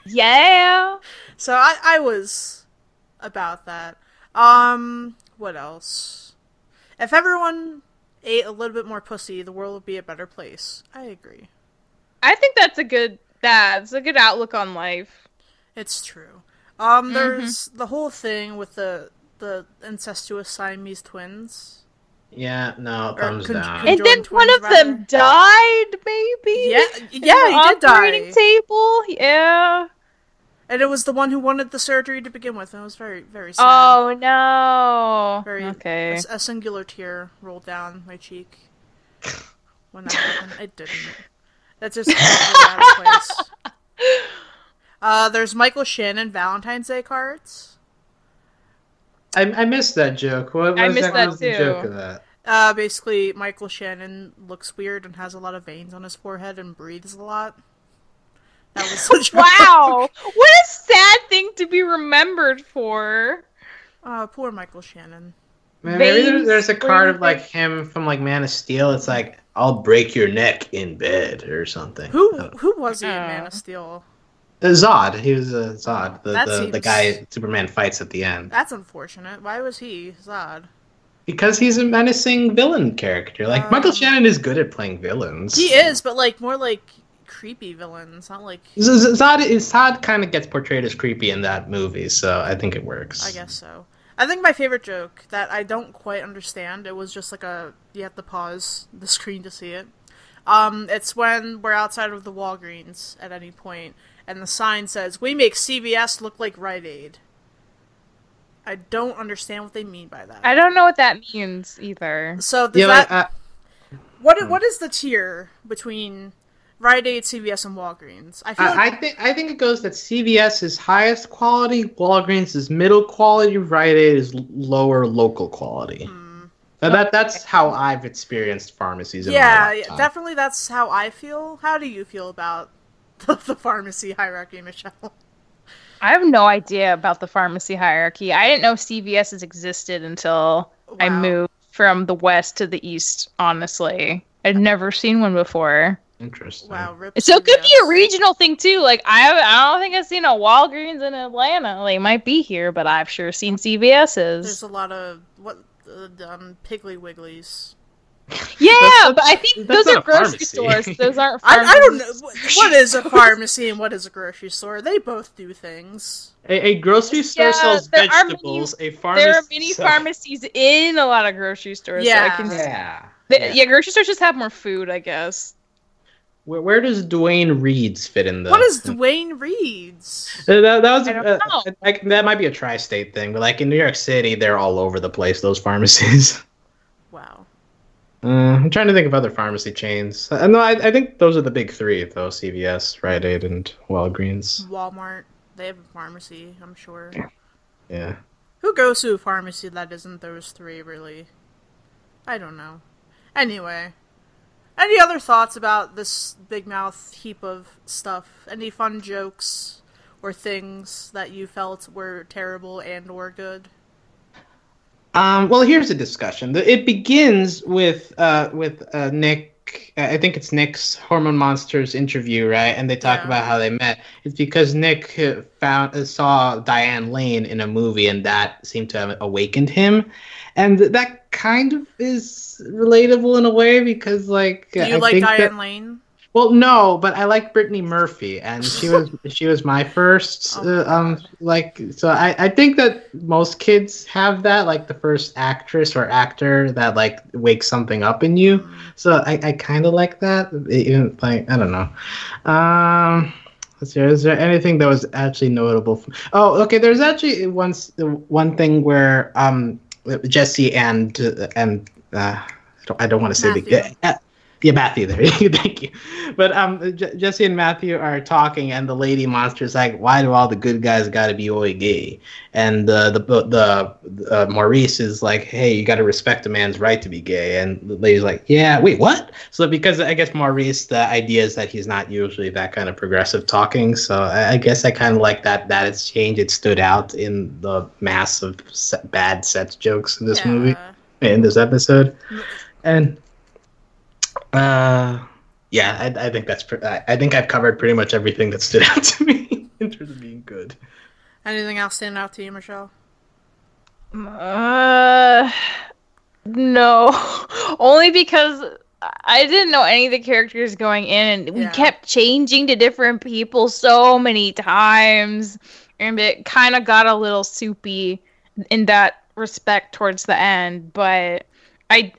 Yeah.
So I was about that. What else? If everyone ate a little bit more pussy, the world would be a better place. I agree.
I think that's a good outlook on life.
It's true. There's the whole thing with the incestuous Siamese twins.
Yeah, no, thumbs down.
And then one of them died, maybe?
Yeah, he did die.
Operating table, yeah.
And it was the one who wanted the surgery to begin with, and it was very, very sad.
Oh, no.
Very,
okay.
A singular tear rolled down my cheek when that happened. It didn't. That's just out of place. There's Michael Shannon Valentine's Day cards.
I missed that joke. What was the joke of that?
Basically, Michael Shannon looks weird and has a lot of veins on his forehead and breathes a lot. That was such
Wow! What a sad thing to be remembered for.
Poor Michael Shannon.
Maybe there's a card of like him from like Man of Steel. It's like, I'll break your neck in bed or something.
Who was he in Man of Steel?
Zod. He was Zod, the
seems...
guy Superman fights at the end.
That's unfortunate. Why was he Zod?
Because he's a menacing villain character. Like Michael Shannon is good at playing villains.
He is, but like more like creepy villain. It's not like...
Zod kind of gets portrayed as creepy in that movie, so I think it works.
I guess so. I think my favorite joke that I don't quite understand, it was just like you have to pause the screen to see it. It's when we're outside of the Walgreens at any point, and the sign says, "We make CVS look like Rite Aid." I don't understand what they mean by that.
I don't know what that means either.
So does what is the tier between Rite Aid, CVS, and Walgreens?
I think it goes that CVS is highest quality, Walgreens is middle quality, Rite Aid is lower local quality. That's how I've experienced pharmacies.
Yeah, definitely. That's how I feel. How do you feel about the pharmacy hierarchy, Michelle?
I have no idea about the pharmacy hierarchy. I didn't know CVS's existed until I moved from the west to the east. Honestly, I'd never seen one before.
Interesting.
Wow.
So it could be a regional thing too. Like I don't think I've seen a Walgreens in Atlanta. They might be here, but I've sure seen CVS's.
There's a lot of Piggly Wigglies.
Yeah, but I think those are grocery stores. Those aren't pharmacies.
I don't know. What is a pharmacy and what is a grocery store? They both do things.
A grocery store sells vegetables.
There are many pharmacies in a lot of grocery stores.
Yeah.
So grocery stores just have more food, I guess.
Where does Duane Reade's fit in the...
What is Duane Reade's?
That might be a tri-state thing, but like in New York City, they're all over the place, those pharmacies.
Wow.
I'm trying to think of other pharmacy chains. No, I think those are the big three, though. CVS, Rite Aid, and Walgreens.
Walmart. They have a pharmacy, I'm sure.
Yeah.
Who goes to a pharmacy that isn't those three, really? I don't know. Anyway. Any other thoughts about this big mouth heap of stuff? Any fun jokes or things that you felt were terrible and or good?
Well, here's a discussion. It begins with Nick. I think it's Nick's Hormone Monsters interview, right? And they talk about how they met. It's because Nick saw Diane Lane in a movie, and that seemed to have awakened him. And that kind of is relatable in a way because, like,
do you like Diane Lane?
Well, no, but I like Brittany Murphy, and she was my first. So I think that most kids have that, like the first actress or actor that like wakes something up in you. So I kind of like that. Even like I don't know. Let's see. Is there anything that was actually notable? Oh, okay. There's actually one thing where Jesse and I don't want to say the. Yeah, Matthew there. Thank you. But Jesse and Matthew are talking, and the lady monster is like, "Why do all the good guys got to be always gay?" And the Maurice is like, "Hey, you got to respect a man's right to be gay." And the lady's like, "Yeah, wait, what?" So because I guess Maurice, the idea is that he's not usually that kind of progressive talking. So I guess I kind of like that exchange. It stood out in the mass of bad sex jokes in this movie, in this episode, and. I think I think I've covered pretty much everything that stood out to me in terms of being good.
Anything else stand out to you, Michelle?
No. Only because I didn't know any of the characters going in, and we kept changing to different people so many times, and it kind of got a little soupy in that respect towards the end, but I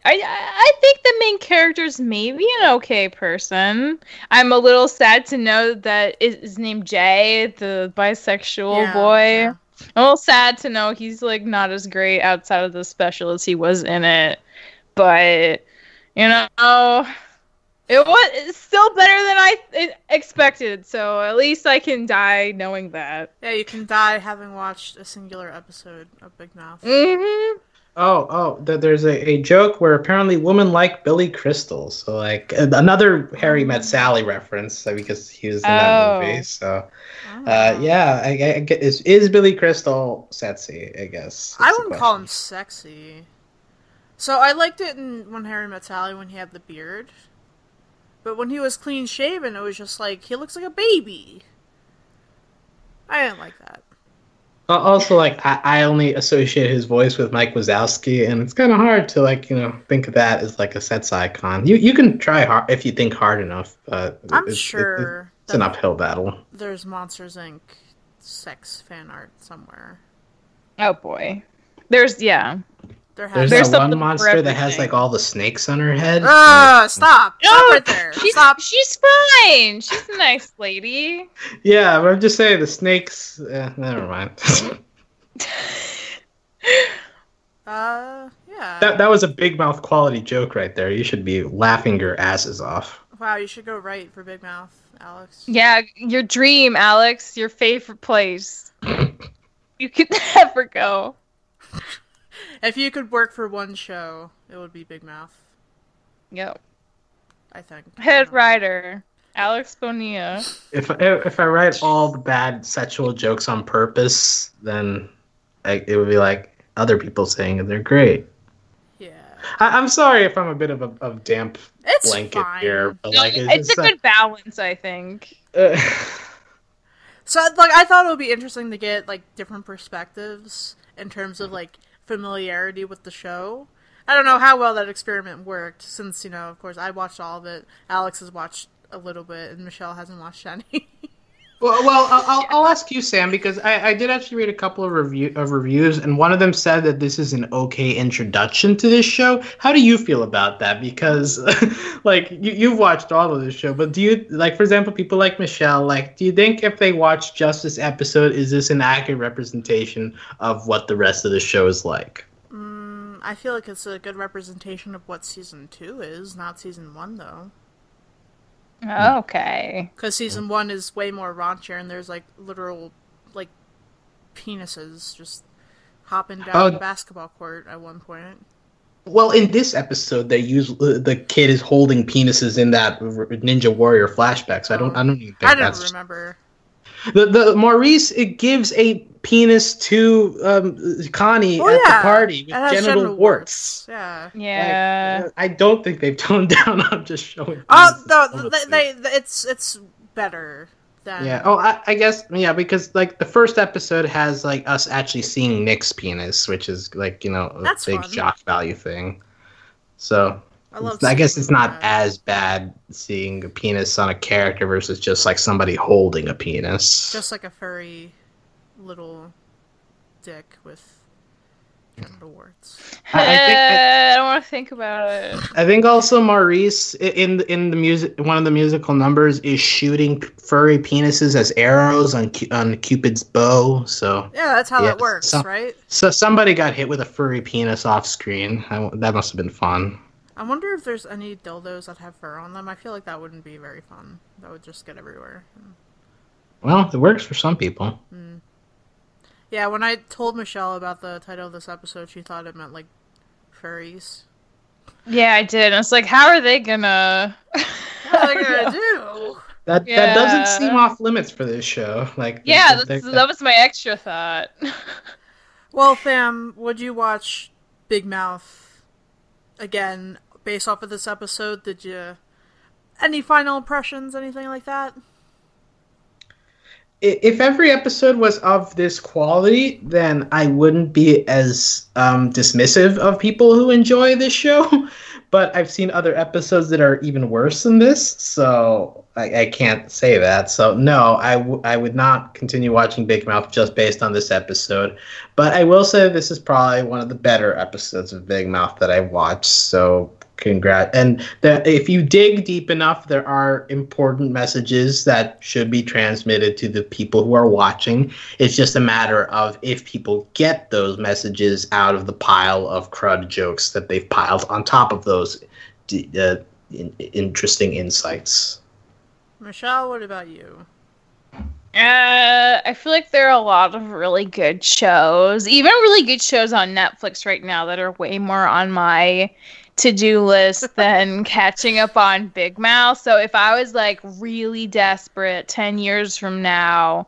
think the main character's maybe an okay person. I'm a little sad to know that is named Jay, the bisexual boy. Yeah. I'm a little sad to know he's like not as great outside of the special as he was in it. But you know, it's still better than I expected. So at least I can die knowing that.
Yeah, you can die having watched a singular episode of Big Mouth.
Mm-hmm.
There's a joke where apparently women like Billy Crystal. So like another Harry Met Sally reference because he was in that movie. So I guess is Billy Crystal sexy? I guess
I wouldn't call him sexy. So I liked it when Harry Met Sally when he had the beard, but when he was clean shaven, it was just like he looks like a baby. I didn't like that.
Also, like I only associate his voice with Mike Wazowski, and it's kind of hard to think of that as like a sets icon. You can try hard if you think hard enough, but
I'm sure
it's an uphill battle.
there's Monsters Inc. sex fan art somewhere.
Oh boy. There's
There's
There's
that one
something for
monster that has
everything.
like all the snakes on her head.
Stop! Stop
No,
right there.
she's,
Stop.
she's fine. She's a nice lady.
Yeah, but I'm just saying the snakes. Never mind.
Yeah.
That was a big mouth quality joke right there. You should be laughing your asses off.
Wow, you should go right for Big Mouth, Alex.
Yeah, your dream, Alex. Your favorite place. You could never go.
If you could work for one show, it would be Big Mouth,
Yep.
I think.
Head writer, Alex Bonilla.
If I write all the bad sexual jokes on purpose, then it would be like other people saying they're great.
Yeah.
I'm sorry if I'm a bit of a damp
It's
blanket
fine.
here, but
No,
like
it's a good balance, I think.
So, like, I thought it would be interesting to get, like, different perspectives in terms of, like, familiarity with the show. I don't know how well that experiment worked, since, of course, I watched all of it. Alex has watched a little bit, and Michelle hasn't watched any.
Well, I'll ask you, Sam, because I did actually read a couple of reviews, and one of them said that this is an okay introduction to this show. How do you feel about that? Because, like, you've watched all of this show, but do you, like, for example, people like Michelle, like, do you think if they watch just this episode, is this an accurate representation of what the rest of the show is like?
I feel like it's a good representation of what Season 2 is, not Season 1, though.
Okay.
Because Season 1 is way more raunchier, and there's, like, literal, like, penises just hopping down the basketball court at one point.
Well, in this episode, they use the kid is holding penises in that Ninja Warrior flashback. So I don't even think
I didn't remember.
The Maurice, it gives a penis to Connie at the party with genital warts.
Yeah.
Yeah.
Like, I don't think they've toned down on just showing.
Oh no, it's better than.
Yeah. Oh, I guess because like the first episode has like us actually seeing Nick's penis, which is like a
That's
big
fun.
shock value thing. So.
I
guess it's not
that.
as bad seeing a penis on a character versus just like somebody holding a penis.
Just like a furry little dick with genital warts.
I don't want to think about it.
I think also Maurice in the music, one of the musical numbers is shooting furry penises as arrows on Cupid's bow. So
Yeah, that's how that works, right?
So somebody got hit with a furry penis off screen. That must have been fun.
I wonder if there's any dildos that have fur on them. I feel like that wouldn't be very fun. That would just get everywhere.
Well, it works for some people.
Yeah, when I told Michelle about the title of this episode, she thought it meant, like, furries.
Yeah, I did. I was like, how are they gonna...
What are they gonna do?
That doesn't seem off limits for this show. Like
that was my extra thought.
Well, fam, would you watch Big Mouth again based off of this episode? Did you... Any final impressions, anything like that?
If every episode was of this quality, then I wouldn't be as dismissive of people who enjoy this show. But I've seen other episodes that are even worse than this, so I can't say that. So no, I would not continue watching Big Mouth just based on this episode. But I will say this is probably one of the better episodes of Big Mouth that I've watched. So congrats. And if you dig deep enough, there are important messages that should be transmitted to the people who are watching. It's just a matter of if people get those messages out of the pile of crud jokes that they've piled on top of those interesting insights.
Michelle, what about you?
I feel like there are a lot of really good shows, even really good shows on Netflix right now that are way more on my to-do list than catching up on Big Mouth. So if I was like really desperate 10 years from now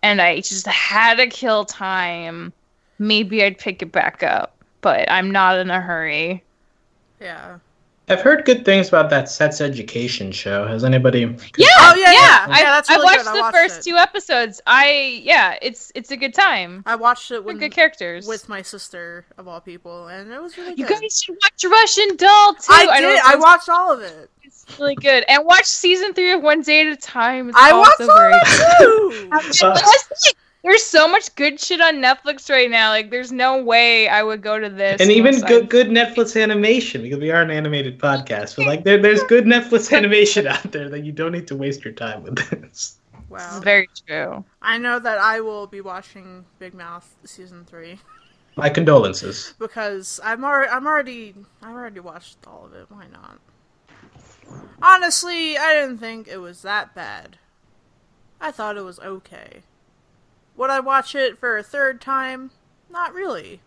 and I just had to kill time, maybe I'd pick it back up, but I'm not in a hurry.
Yeah.
I've heard good things about that Sets Education show. Has anybody?
Yeah,
Oh, yeah.
I
That's really
watched
good.
the first 2 episodes. It's a good time.
I watched it
They're good characters
with my sister, of all people, and it was really
You
good.
guys should watch Russian Doll too.
I did. I watched all of it.
It's really good. And watch season 3 of One Day at a Time. It's
I watched
also
all
very
that too.
There's so much good shit on Netflix right now. Like, there's no way I would go to this.
And even good Netflix animation, because we are an animated podcast. But like, there's good Netflix animation out there that you don't need to waste your time with this.
Wow.
This is very true.
I know that I will be watching Big Mouth season 3
My condolences.
because I've already watched all of it. Why not? Honestly, I didn't think it was that bad. I thought it was okay. Would I watch it for a third time? Not really.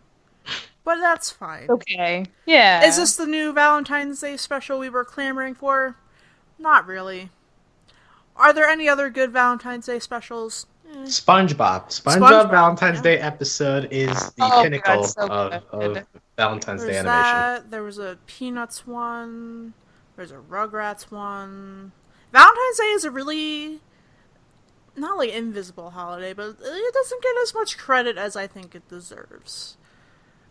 But that's fine.
Okay. Yeah.
Is this the new Valentine's Day special we were clamoring for? Not really. Are there any other good Valentine's Day specials?
SpongeBob Valentine's Day episode is the pinnacle of Valentine's Day animation.
There was a Peanuts one. There's a Rugrats one. Valentine's Day is a really, not like invisible holiday, but it doesn't get as much credit as I think it deserves.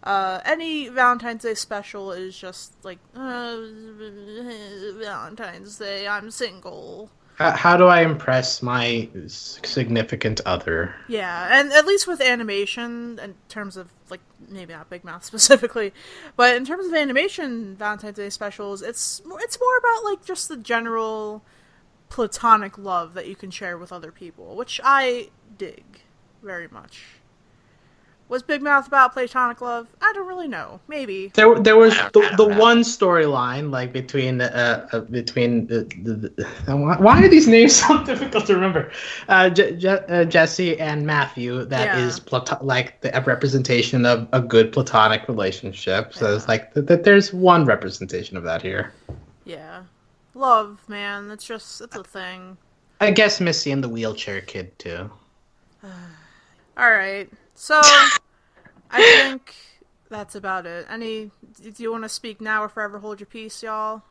Any Valentine's Day special is just like, Valentine's Day, I'm single.
How do I impress my significant other?
Yeah, and at least with animation, in terms of, like, maybe not Big Mouth specifically, but in terms of animation, Valentine's Day specials, it's more about, like, just the general platonic love that you can share with other people, which I dig very much. Was Big Mouth about platonic love? I don't really know. Maybe.
There was the one storyline, like between why are these names so difficult to remember? Jesse and Matthew. That is like the representation of a good platonic relationship. So it's like there's one representation of that here.
Yeah, love, man. It's a thing.
I guess Missy and the wheelchair kid too.
All right. So, I think that's about it. Do you want to speak now or forever hold your peace, y'all?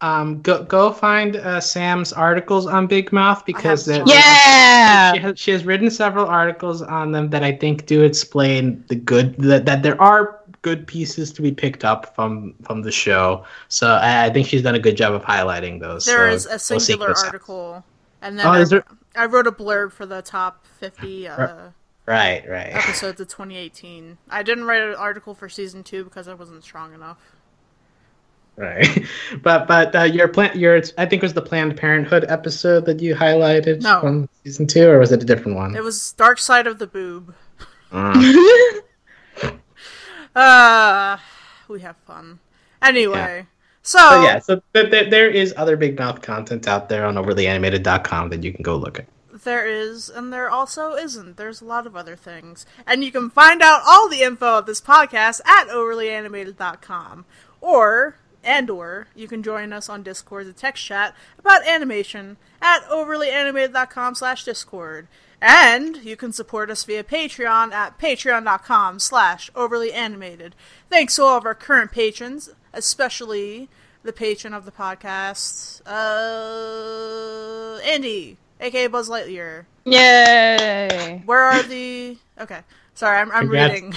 Go find Sam's articles on Big Mouth because she has written several articles on them that I think do explain that there are good pieces to be picked up from the show. So I think she's done a good job of highlighting those.
There is a singular article, and then I wrote a blurb for the top 50.
Right.
Episodes of 2018. I didn't write an article for season 2 because I wasn't strong enough.
Right, but I think it was the Planned Parenthood episode that you highlighted from season 2, or was it a different one?
It was Dark Side of the Boob. We have fun. Anyway, so
there is other Big Mouth content out there on overlyanimated.com that you can go look at.
There is, and there also isn't. There's a lot of other things. And you can find out all the info of this podcast at overlyanimated.com. Or you can join us on Discord, the text chat about animation at overlyanimated.com/Discord. And you can support us via Patreon at patreon.com/overlyanimated. Thanks to all of our current patrons, especially the patron of the podcast, Andy, aka Buzz Lightyear.
Yay!
Where are the... Okay, sorry, I'm reading.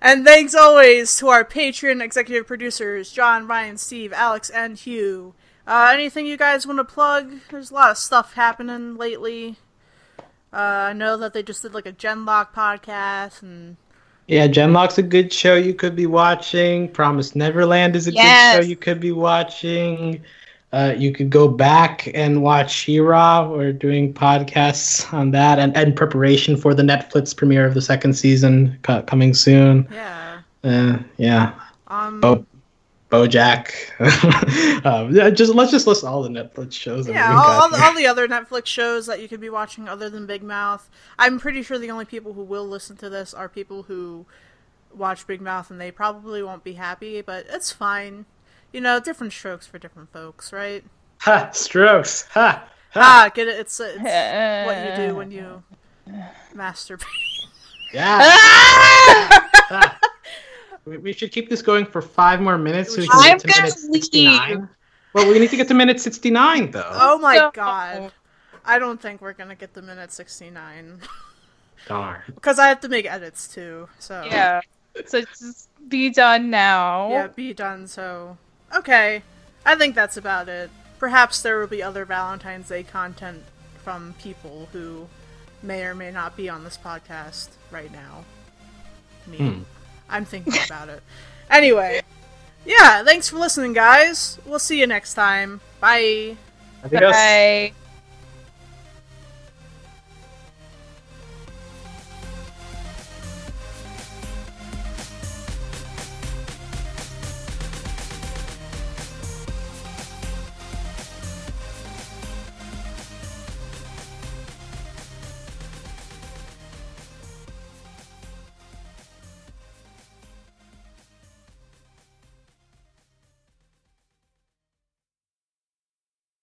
And thanks always to our Patreon executive producers, John, Ryan, Steve, Alex, and Hugh. Anything you guys want to plug? There's a lot of stuff happening lately. I know that they just did like a Genlock podcast, and...
Yeah, Genlock's a good show you could be watching. Promised Neverland is a good show you could be watching. You could go back and watch She-Ra. We're doing podcasts on that, and preparation for the Netflix premiere of the second season coming soon.
Yeah.
BoJack. Let's just list all the Netflix shows.
Yeah, all the other Netflix shows that you could be watching other than Big Mouth. I'm pretty sure the only people who will listen to this are people who watch Big Mouth, and they probably won't be happy, but it's fine. You know, different strokes for different folks, right?
Ha! Strokes! Ha!
Ah, get it? It's what you do when you masturbate.
Yeah. We should keep this going for 5 more minutes so we can
I'm
get to minute
gonna leave.
69. Well, we need to get to minute 69, though.
Oh my
So-
god. I don't think we're gonna get to minute 69.
Darn.
Because I have to make edits too, so...
Yeah. So just be done now.
Yeah, be done, so... Okay. I think that's about it. Perhaps there will be other Valentine's Day content from people who may or may not be on this podcast right now. Me. I'm thinking about it. Anyway. Yeah, thanks for listening, guys. We'll see you next time. Bye.
Adios.
Bye.